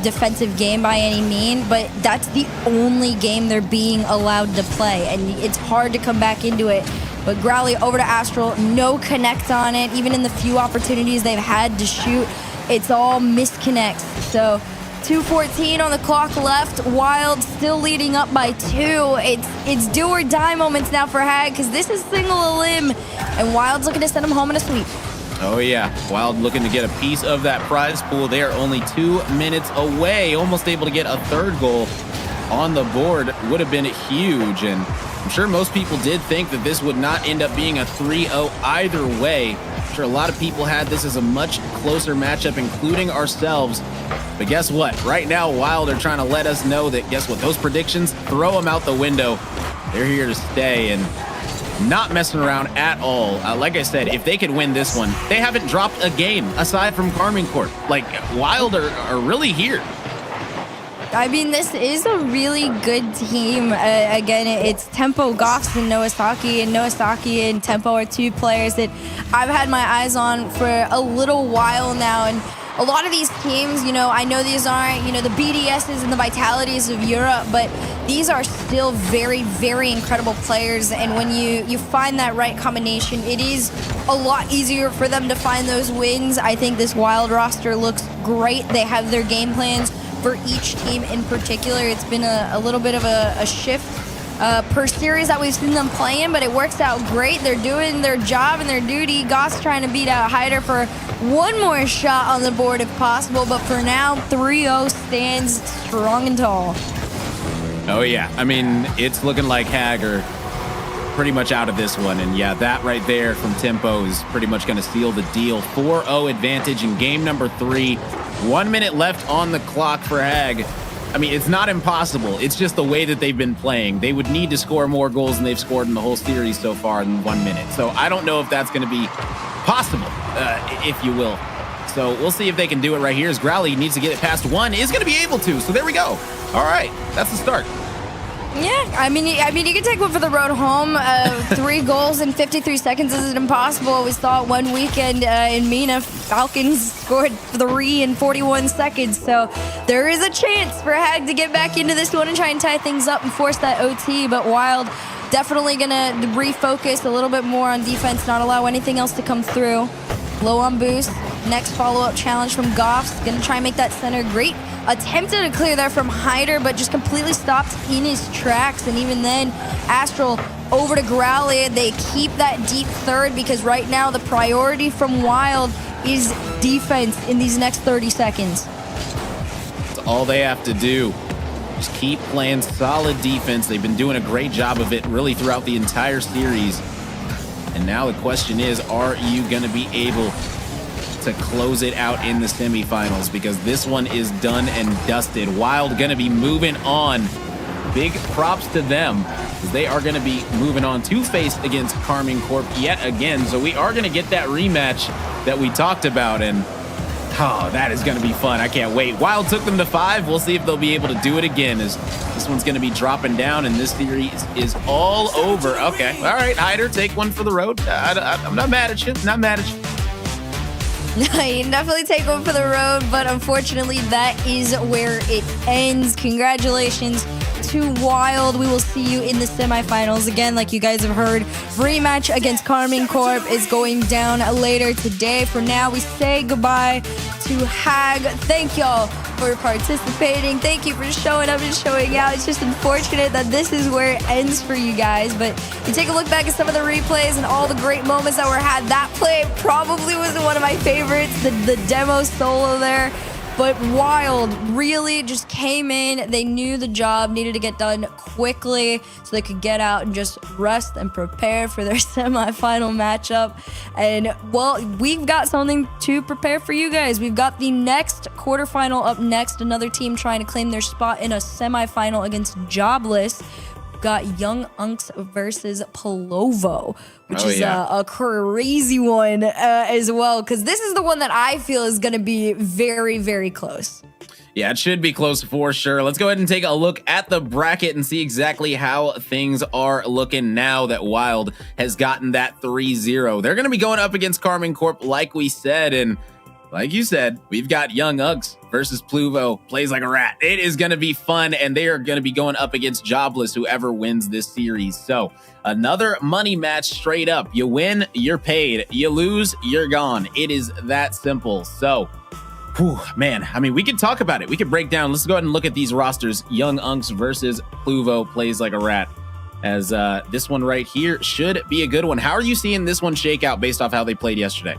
defensive game by any mean, but that's the only game they're being allowed to play, and it's hard to come back into it. But Growly over to Astral, no connect on it. Even in the few opportunities they've had to shoot, it's all misconnects. So 2:14 on the clock left. Wild still leading up by 2. It's do or die moments now for Hag because this is single a limb, and Wild's looking to send him home in a sweep. Oh yeah, Wild looking to get a piece of that prize pool. They are only 2 minutes away, almost able to get a 3rd goal on the board. Would have been huge, and I'm sure most people did think that this would not end up being a 3-0 either way. I'm sure a lot of people had this as a much closer matchup, including ourselves. But guess what? Right now, Wild are trying to let us know that, guess what? Those predictions, throw them out the window. They're here to stay and not messing around at all. Like I said, if they could win this one, they haven't dropped a game aside from Carmine Corp. Like, Wild are really here. I mean, this is a really good team. Again, it's Tempo, Goffs, and Noasaki. And Noasaki and Tempo are 2 players that I've had my eyes on for a little while now. And a lot of these teams, I know these aren't, the BDSs and the Vitalities of Europe, but these are still very, very incredible players. And when you find that right combination, it is a lot easier for them to find those wins. I think this Wild roster looks great. They have their game plans for each team in particular. It's been a little bit of a shift per series that we've seen them playing, but it works out great. They're doing their job and their duty. Goss trying to beat out Hyder for one more shot on the board if possible, but for now, 3-0 stands strong and tall. Oh yeah, I mean, it's looking like Hag are pretty much out of this one, and yeah, that right there from Tempo is pretty much going to seal the deal. 4-0 advantage in game number 3. 1 minute left on the clock for Hag. I mean, it's not impossible. It's just the way that they've been playing. They would need to score more goals than they've scored in the whole series so far in 1 minute. So I don't know if that's going to be possible, if you will. So we'll see if they can do it right here, as Growly needs to get it past 1, is going to be able to. So there we go. All right, that's the start. Yeah, I mean, you can take one for the road home. 3 goals in 53 seconds isn't impossible. We saw it one weekend in Mina. Falcons scored 3 in 41 seconds. So there is a chance for Hag to get back into this one and try and tie things up and force that OT. But Wild definitely going to refocus a little bit more on defense, not allow anything else to come through. Low on boost. Next follow-up challenge from Goffs. Going to try and make that center great. Attempted to clear there from Hyder, but just completely stopped in his tracks. And even then, Astral over to Growly. They keep that deep third because right now the priority from Wild is defense in these next 30 seconds. That's all they have to do. Just keep playing solid defense. They've been doing a great job of it really throughout the entire series. And now the question is, are you going to be able to close it out in the semifinals? Because this one is done and dusted. Wild going to be moving on. Big props to them, because they are going to be moving on to face against Carmine Corp yet again. So we are going to get that rematch that we talked about, and oh, that is going to be fun. I can't wait. Wild took them to 5. We'll see if they'll be able to do it again, as this one's going to be dropping down, and this series is all over. Okay, all right, Hyder, take one for the road. I'm not mad at you. Not mad at you. You can definitely take one for the road, but unfortunately that is where it ends. Congratulations to Wild. We will see you in the semifinals. Again, like you guys have heard, rematch against Carmine Corp is going down later today. For now, we say goodbye to Hag. Thank y'all for participating. Thank you for showing up and showing out. It's just unfortunate that this is where it ends for you guys, but you take a look back at some of the replays and all the great moments that were had. That play probably was one of my favorites, the demo solo there. But Wild really just came in. They knew the job needed to get done quickly so they could get out and just rest and prepare for their semifinal matchup. And, well, we've got something to prepare for you guys. We've got the next quarterfinal up next. Another team trying to claim their spot in a semifinal against Jobless. Got Young Unks versus Plovo, which is a crazy one as well, because this is the one that I feel is going to be very, very close. Yeah, it should be close for sure. Let's go ahead and take a look at the bracket and see exactly how things are looking now that Wild has gotten that 3-0. They're going to be going up against Carmen Corp, like we said, and like you said, we've got Young Unks versus Pluvo, plays like a rat. It is going to be fun, and they are going to be going up against Jobless, whoever wins this series. So another money match straight up. You win, you're paid. You lose, you're gone. It is that simple. So, whew, man, I mean, we could talk about it. We could break down. Let's go ahead and look at these rosters. Young Unks versus Pluvo, plays like a rat. As this one right here should be a good one. How are you seeing this one shake out based off how they played yesterday?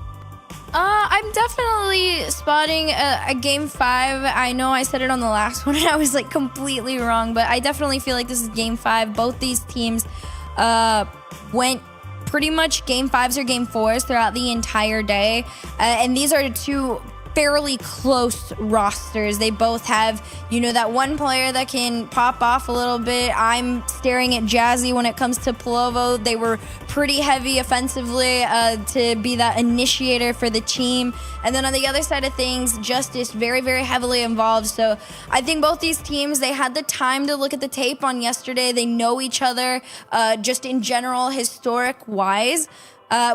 I'm definitely spotting a game 5. I know I said it on the last one and I was like completely wrong, but I definitely feel like this is game 5. Both these teams went pretty much game 5s or game 4s throughout the entire day. And these are two fairly close rosters. They both have, you know, that one player that can pop off a little bit. I'm staring at Jazzy when it comes to Plovo. They were pretty heavy offensively to be that initiator for the team. And then on the other side of things, Justice very, very heavily involved. So I think both these teams, they had the time to look at the tape on yesterday. They know each other just in general, historic-wise.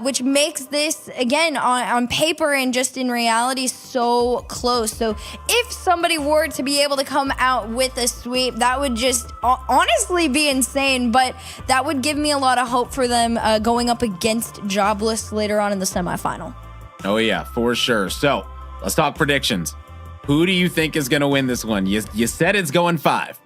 Which makes this, again, on paper and just in reality, so close. So if somebody were to be able to come out with a sweep, that would just honestly be insane. But that would give me a lot of hope for them going up against Jobless later on in the semifinal. Oh, yeah, for sure. So let's talk predictions. Who do you think is going to win this one? You said it's going 5.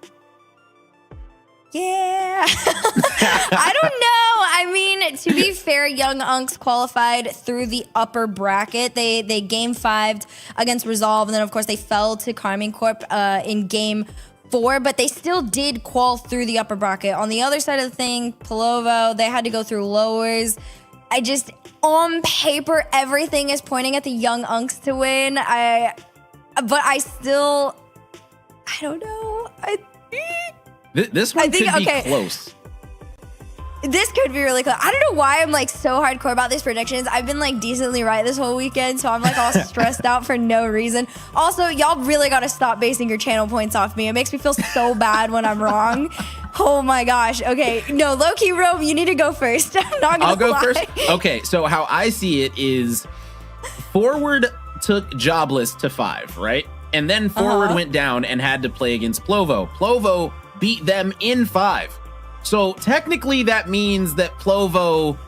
Yeah. I don't know. I mean, to be fair, Young Unks qualified through the upper bracket. They game 5'd against Resolve, and then, of course, they fell to Carmine Corp in game 4, but they still did qual through the upper bracket. On the other side of the thing, Plovo, they had to go through lowers. On paper, everything is pointing at the Young Unks to win. But I don't know. This one could be close. This could be really close. I don't know why I'm like so hardcore about these predictions. I've been like decently right this whole weekend, so I'm like all stressed out for no reason. Also, y'all really got to stop basing your channel points off me. It makes me feel so bad when I'm wrong. Oh my gosh. Okay. No, low-key, Rome, you need to go first. I'm not gonna lie. I'll go first. Okay, so how I see it is Forward took Jobless to 5, right? And then Forward went down and had to play against Plovo. Plovo beat them in 5. So technically that means that Plovo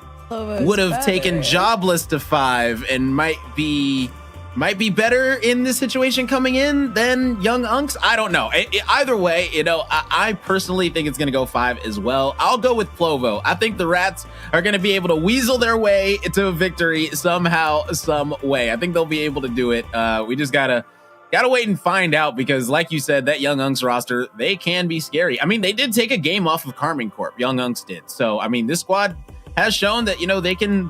would have taken Jobless to 5 and might be better in this situation coming in than Young Unks. I don't know. Either way, you know, I personally think it's going to go 5 as well. I'll go with Plovo. I think the Rats are going to be able to weasel their way to a victory somehow, some way. I think they'll be able to do it. We just gotta wait and find out, because like you said, that Young Unks roster, they can be scary. I mean, they did take a game off of Carmine Corp. Young Unks did. So, I mean, this squad has shown that, you know, they can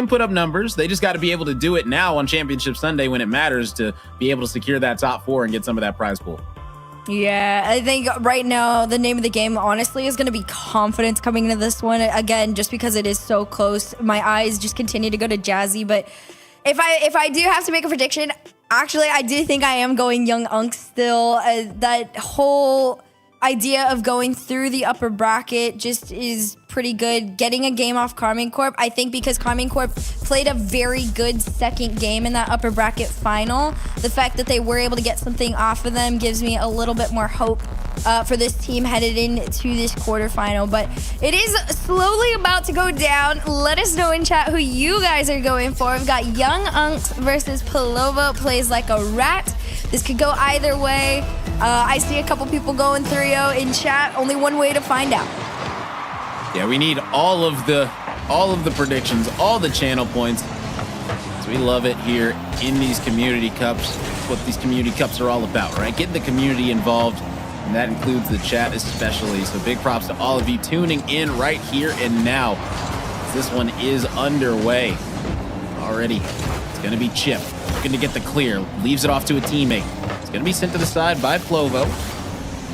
put up numbers. They just got to be able to do it now on Championship Sunday when it matters, to be able to secure that top 4 and get some of that prize pool. Yeah, I think right now the name of the game, honestly, is going to be confidence coming into this one. Again, just because it is so close, my eyes just continue to go to Jazzy. But if I do have to make a prediction, actually, I do think I am going Young Unks still. That whole idea of going through the upper bracket just is pretty good. Getting a game off Carmine Corp, I think, because Carmine Corp played a very good second game in that upper bracket final. The fact that they were able to get something off of them gives me a little bit more hope for this team headed into this quarterfinal. But it is slowly about to go down. Let us know in chat who you guys are going for. We've got Young Unks versus Plovo, plays like a rat. This could go either way. I see a couple people going 3-0 in chat. Only one way to find out. Yeah, we need all of the predictions, all the channel points. So we love it here in these community cups. What these community cups are all about, right? Getting the community involved, and that includes the chat especially. So big props to all of you tuning in right here and now. This one is underway already. It's going to be Chip looking to get the clear, leaves it off to a teammate. It's going to be sent to the side by Plovo.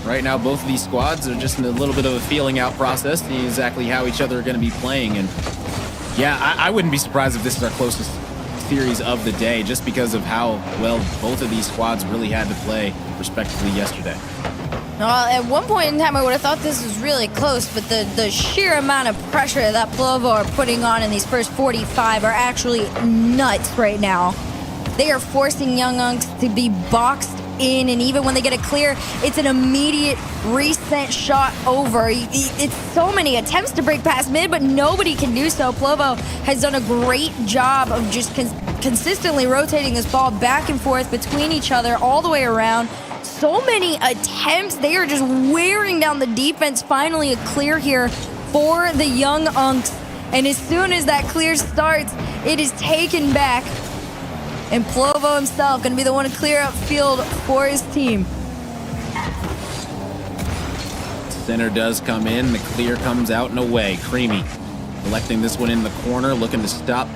Right now, both of these squads are just in a little bit of a feeling out process, seeing exactly how each other are going to be playing. And yeah, I wouldn't be surprised if this is our closest series of the day, just because of how well both of these squads really had to play respectively yesterday. At one point in time, I would have thought this was really close, but the sheer amount of pressure that Plovo are putting on in these first 45 are actually nuts right now. They are forcing Young Unks to be boxed in, and even when they get it clear, it's an immediate reset shot over. It's so many attempts to break past mid, but nobody can do so. Plovo has done a great job of just consistently rotating this ball back and forth between each other all the way around. So many attempts. They are just wearing down the defense. Finally, a clear here for the Young Unks. And as soon as that clear starts, it is taken back. And Plovo himself going to be the one to clear up field for his team. Center does come in. The clear comes out and away. Creamy collecting this one in the corner, looking to stop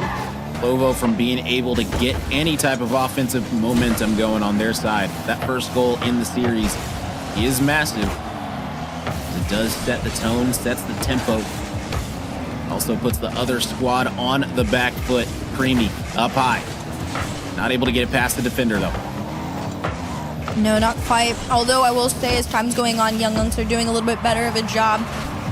Plovo from being able to get any type of offensive momentum going on their side. That first goal in the series is massive. It does set the tone, sets the tempo. Also puts the other squad on the back foot. Creamy up high. Not able to get it past the defender, though. No, not quite. Although I will say, as time's going on, Young Unks are doing a little bit better of a job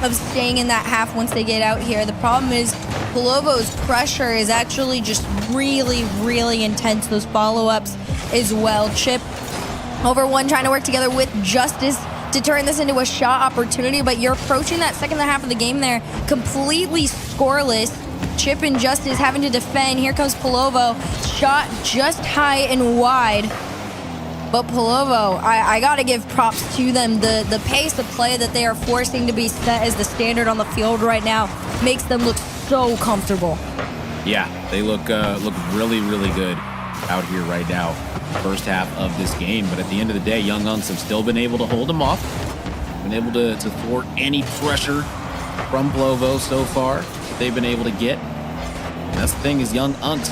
of staying in that half once they get out here. The problem is Plovo's pressure is actually just really, really intense. Those follow-ups as well. Chip over one trying to work together with Justice to turn this into a shot opportunity, but you're approaching that second half of the game there completely scoreless. Chip and Justice having to defend. Here comes Plovo. Shot just high and wide. But Plovo, I got to give props to them. The pace of play that they are forcing to be set as the standard on the field right now makes them look so comfortable. Yeah, they look really, really good out here right now. First half of this game. But at the end of the day, Young Unks have still been able to hold them off. Been able to thwart any pressure from Plovo so far that they've been able to get. And that's the thing is Young Unks,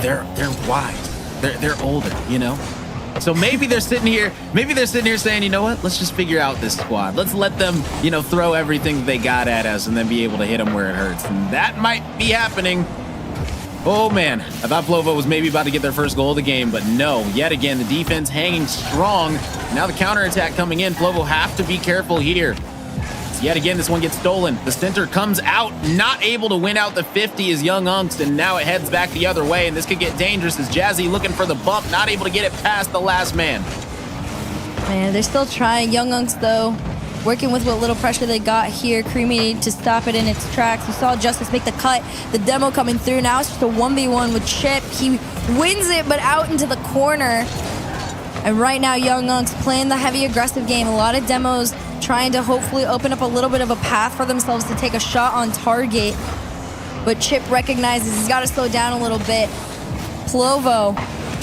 they're wise. They're older, you know? So maybe they're sitting here saying, you know what? Let's just figure out this squad. Let's let them, throw everything they got at us and then be able to hit them where it hurts. And that might be happening. Oh, man. I thought Plovo was maybe about to get their first goal of the game, but no. Yet again, the defense hanging strong. Now the counterattack coming in. Plovo have to be careful here. Yet again, this one gets stolen. The center comes out, not able to win out the 50 as Young Unks, and now it heads back the other way, and this could get dangerous as Jazzy looking for the bump, not able to get it past the last man. Man, they're still trying. Young Unks, though, working with what little pressure they got here. Creamy to stop it in its tracks. You saw Justice make the cut. The demo coming through. Now it's just a 1v1 with Chip. He wins it, but out into the corner. And right now, Young Unks playing the heavy aggressive game. A lot of demos trying to hopefully open up a little bit of a path for themselves to take a shot on target. But Chip recognizes he's got to slow down a little bit. Plovo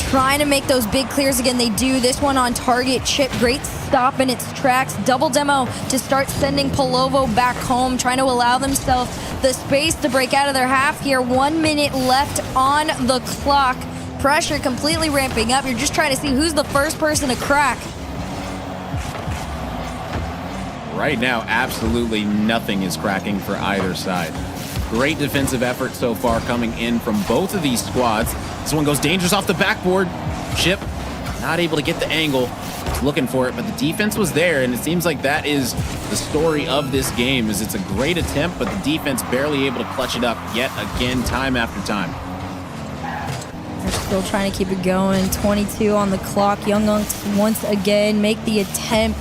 trying to make those big clears again. They do. This one on target. Chip, great stop in its tracks. Double demo to start sending Plovo back home, trying to allow themselves the space to break out of their half here. 1 minute left on the clock. Pressure completely ramping up. You're just trying to see who's the first person to crack. Right now, absolutely nothing is cracking for either side. Great defensive effort so far coming in from both of these squads. This one goes dangerous off the backboard. Chip not able to get the angle. He's looking for it, but the defense was there, and it seems like that is the story of this game. Is it's a great attempt, but the defense barely able to clutch it up yet again, time after time. They're still trying to keep it going. 22 on the clock. Young Unks once again make the attempt.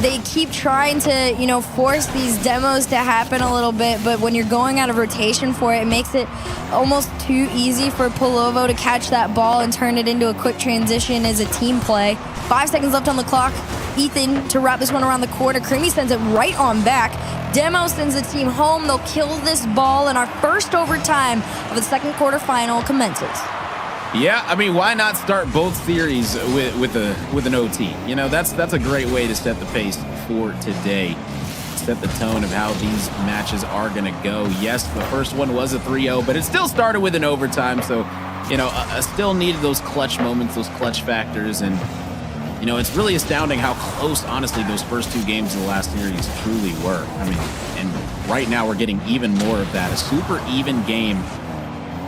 They keep trying to, force these demos to happen a little bit, but when you're going out of rotation for it, it makes it almost too easy for Plovo to catch that ball and turn it into a quick transition as a team play. 5 seconds left on the clock. Ethan to wrap this one around the corner. Creamy sends it right on back. Demo sends the team home. They'll kill this ball, and our first overtime of the second quarterfinal commences. Yeah, I mean, why not start both series with an OT? You know, that's a great way to set the pace for today. Set the tone of how these matches are going to go. Yes, the first one was a 3-0, but it still started with an overtime. So, you know, still needed those clutch moments, those clutch factors. And, you know, it's really astounding how close, honestly, those first two games of the last series truly were. I mean, and right now we're getting even more of that. A super even game.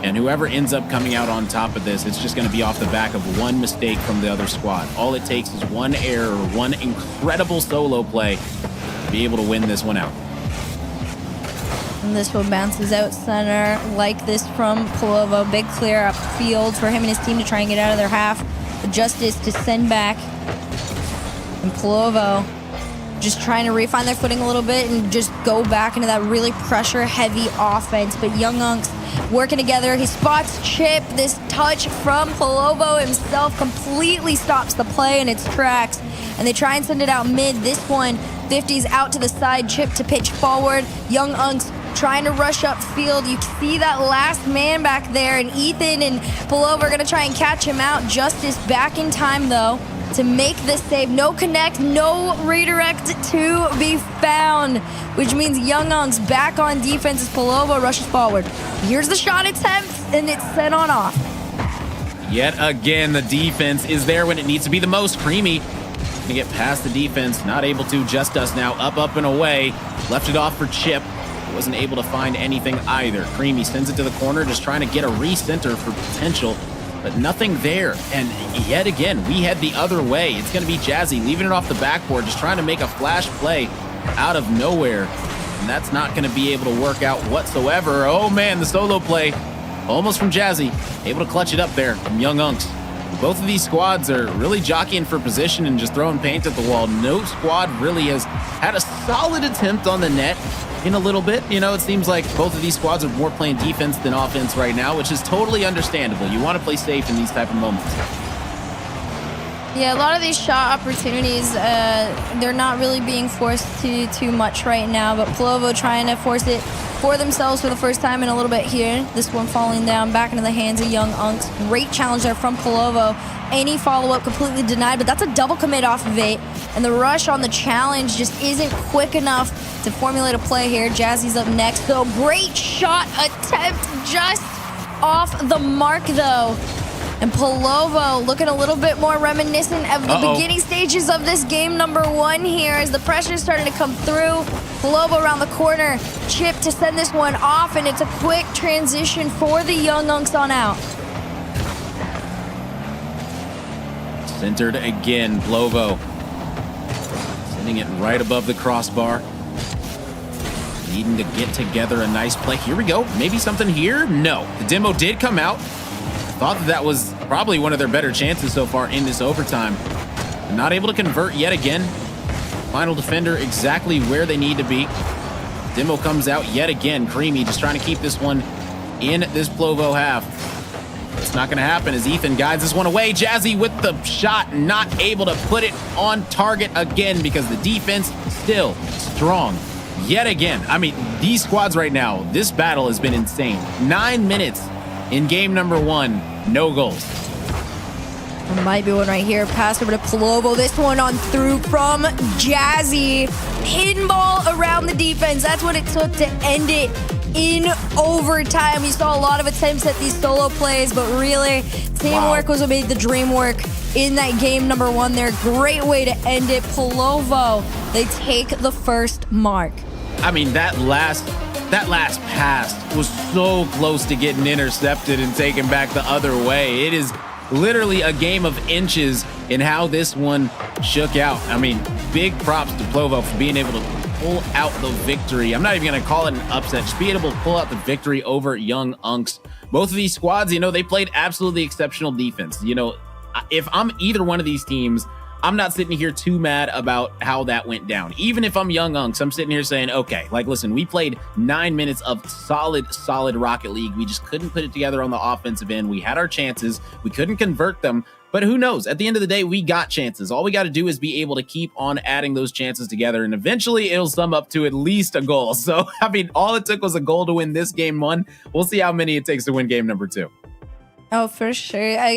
And whoever ends up coming out on top of this, it's just going to be off the back of one mistake from the other squad. All it takes is one error, one incredible solo play to be able to win this one out. And this one bounces out center like this from Polovo. Big clear up field for him and his team to try and get out of their half. But Justice to send back. And Polovo just trying to refine their footing a little bit and just go back into that really pressure-heavy offense. But Young Unks working together. He spots Chip. This touch from Polovo himself completely stops the play in its tracks. And they try and send it out mid. This one, 50's out to the side. Chip to pitch forward. Young Unks trying to rush upfield. You see that last man back there. And Ethan and Polovo are going to try and catch him out. Justice back in time, though, to make this save. No connect, no redirect to be found, which means Young Unks back on defense as Polovo rushes forward. Here's the shot attempt, and it's sent on off. Yet again, the defense is there when it needs to be the most. Creamy gonna get past the defense, not able to. Just Us now up and away. Left it off for Chip. Wasn't able to find anything either. Creamy sends it to the corner, just trying to get a recenter for potential, but nothing there. And yet again, we head the other way. It's going to be Jazzy leaving it off the backboard, just trying to make a flash play out of nowhere. And that's not going to be able to work out whatsoever. Oh man, the solo play almost from Jazzy. Able to clutch it up there from Young Unks. Both of these squads are really jockeying for position and just throwing paint at the wall. No squad really has had a solid attempt on the net in a little bit. You know, it seems like both of these squads are more playing defense than offense right now, which is totally understandable. You want to play safe in these type of moments. Yeah, a lot of these shot opportunities, they're not really being forced to too much right now, but Polovo trying to force it for themselves for the first time in a little bit here. This one falling down back into the hands of Young Unks. Great challenge there from Polovo. Any follow-up completely denied, but that's a double commit off of it. And the rush on the challenge just isn't quick enough to formulate a play here. Jazzy's up next, though. Great shot attempt, just off the mark, though. And Polovo looking a little bit more reminiscent of the beginning stages of this game number one here as the pressure is starting to come through. Polovo around the corner. Chip to send this one off, and it's a quick transition for the Young Unks on out. Centered again, Polovo. Sending it right above the crossbar. Needing to get together a nice play. Here we go. Maybe something here? No. The demo did come out. Thought that was probably one of their better chances so far in this overtime. Not able to convert yet again. Final defender exactly where they need to be. Demo comes out yet again. Creamy just trying to keep this one in this Polovo half. It's not going to happen as Ethan guides this one away. Jazzy with the shot, not able to put it on target again because the defense still strong. Yet again, I mean, these squads right now, this battle has been insane. 9 minutes in game number one, no goals. There might be one right here. Pass over to Polovo. This one on through from Jazzy. Hidden ball around the defense. That's what it took to end it in overtime. You saw a lot of attempts at these solo plays, but really, teamwork was what made the dream work in that game number one there. Great way to end it. Polovo, they take the first mark. I mean, that last pass was so close to getting intercepted and taken back the other way. It is literally a game of inches in how this one shook out. I mean, big props to Polovo for being able to pull out the victory. I'm not even going to call it an upset, just being able to pull out the victory over Young Unks. Both of these squads, you know, they played absolutely exceptional defense. You know, if I'm either one of these teams, I'm not sitting here too mad about how that went down. Even if I'm Young Unks, I'm sitting here saying, okay, like, listen, we played 9 minutes of solid Rocket League. We just couldn't put it together on the offensive end. We had our chances. We couldn't convert them. But who knows? At the end of the day, we got chances. All we got to do is be able to keep on adding those chances together, and eventually it'll sum up to at least a goal. So, I mean, all it took was a goal to win this game 1. We'll see how many it takes to win game number 2. Oh, for sure.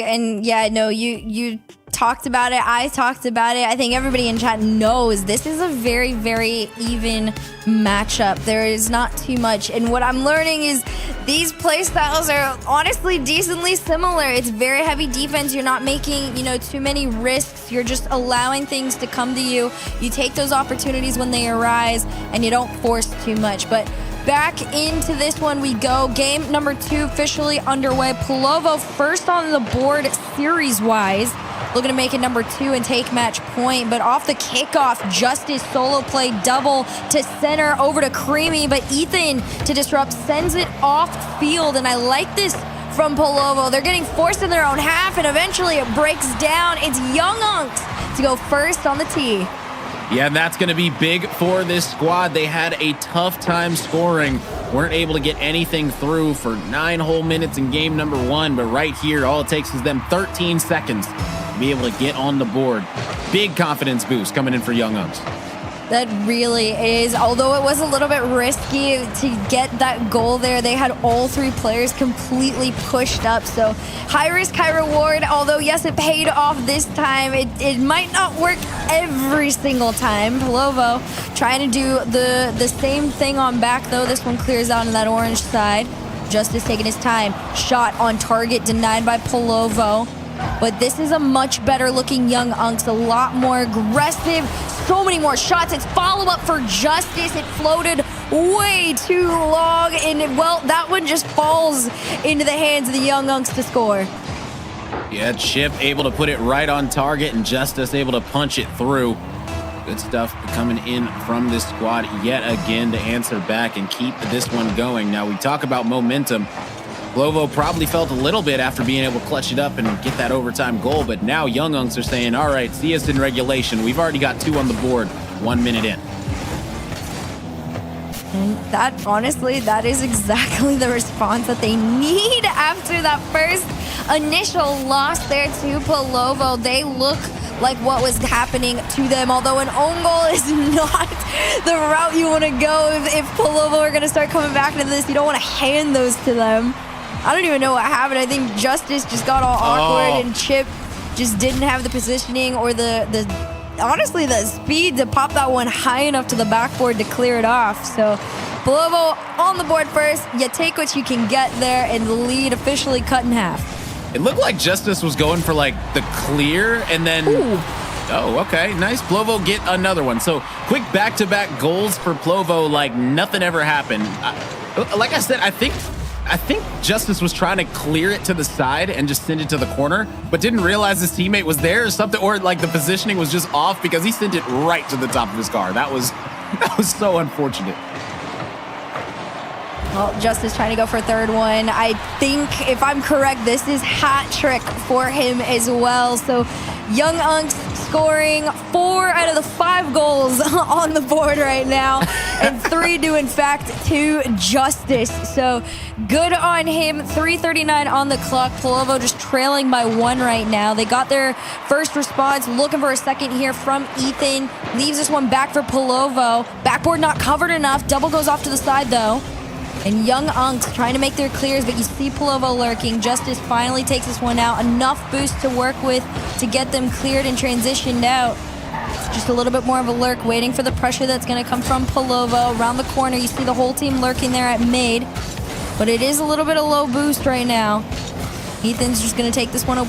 You talked about it. I talked about it. I think everybody in chat knows this is a very, very even matchup. There is not too much. And what I'm learning is these play styles are honestly decently similar. It's very heavy defense. You're not making, too many risks. You're just allowing things to come to you. You take those opportunities when they arise and you don't force too much. But back into this one we go. Game number 2 officially underway. Polovo first on the board series-wise. Looking to make it number 2 and take match point. But off the kickoff, Justice solo play double to center over to Creamy. But Ethan to disrupt sends it off field. And I like this from Polovo. They're getting forced in their own half and eventually it breaks down. It's Young Unks to go first on the tee. Yeah, and that's going to be big for this squad. They had a tough time scoring. Weren't able to get anything through for 9 whole minutes in game number 1. But right here, all it takes is them 13 seconds to be able to get on the board. Big confidence boost coming in for Young Unks. That really is. Although it was a little bit risky to get that goal there, they had all 3 players completely pushed up. So high risk, high reward. Although, yes, it paid off this time. It might not work every single time. Polovo trying to do the same thing on back, though. This one clears out on that orange side. Justice taking his time. Shot on target denied by Polovo. But this is a much better looking Young Unks, a lot more aggressive, so many more shots. It's follow-up for Justice. It floated way too long, and well, that one just falls into the hands of the Young Unks to score. Yeah, Chip able to put it right on target, and Justice able to punch it through. Good stuff coming in from this squad yet again to answer back and keep this one going. Now, we talk about momentum. Polovo probably felt a little bit after being able to clutch it up and get that overtime goal, but now Young Unks are saying, all right, see us in regulation. We've already got 2 on the board, 1 minute in. And that, honestly, that is exactly the response that they need after that first initial loss there to Polovo. They look like what was happening to them, although an own goal is not the route you want to go. If Polovo are going to start coming back into this, you don't want to hand those to them. I don't even know what happened. I think Justice just got all awkward and Chip just didn't have the positioning or honestly the speed to pop that one high enough to the backboard to clear it off. So Polovo on the board first. You take what you can get there, and the lead officially cut in half. It looked like Justice was going for like the clear and then... Ooh. Oh, okay. Nice. Polovo get another one. So quick back-to-back goals for Polovo like nothing ever happened. Like I said, I think Justice was trying to clear it to the side and just send it to the corner, but didn't realize his teammate was there or something, or like the positioning was just off because he sent it right to the top of his car. That was so unfortunate. Well, Justice trying to go for a third one. I think, if I'm correct, this is hat trick for him as well. So Young Unks scoring 4 out of the 5 goals on the board right now, and 3 due, in fact, to Justice. So good on him. 3:39 on the clock. Polovo just trailing by 1 right now. They got their first response, looking for a second here from Ethan. Leaves this one back for Polovo. Backboard not covered enough. Double goes off to the side, though. And Young Unks trying to make their clears, but you see Polovo lurking. Justice finally takes this one out. Enough boost to work with to get them cleared and transitioned out. Just a little bit more of a lurk, waiting for the pressure that's going to come from Polovo. Around the corner, you see the whole team lurking there at mid. But it is a little bit of low boost right now. Ethan's just going to take this one away.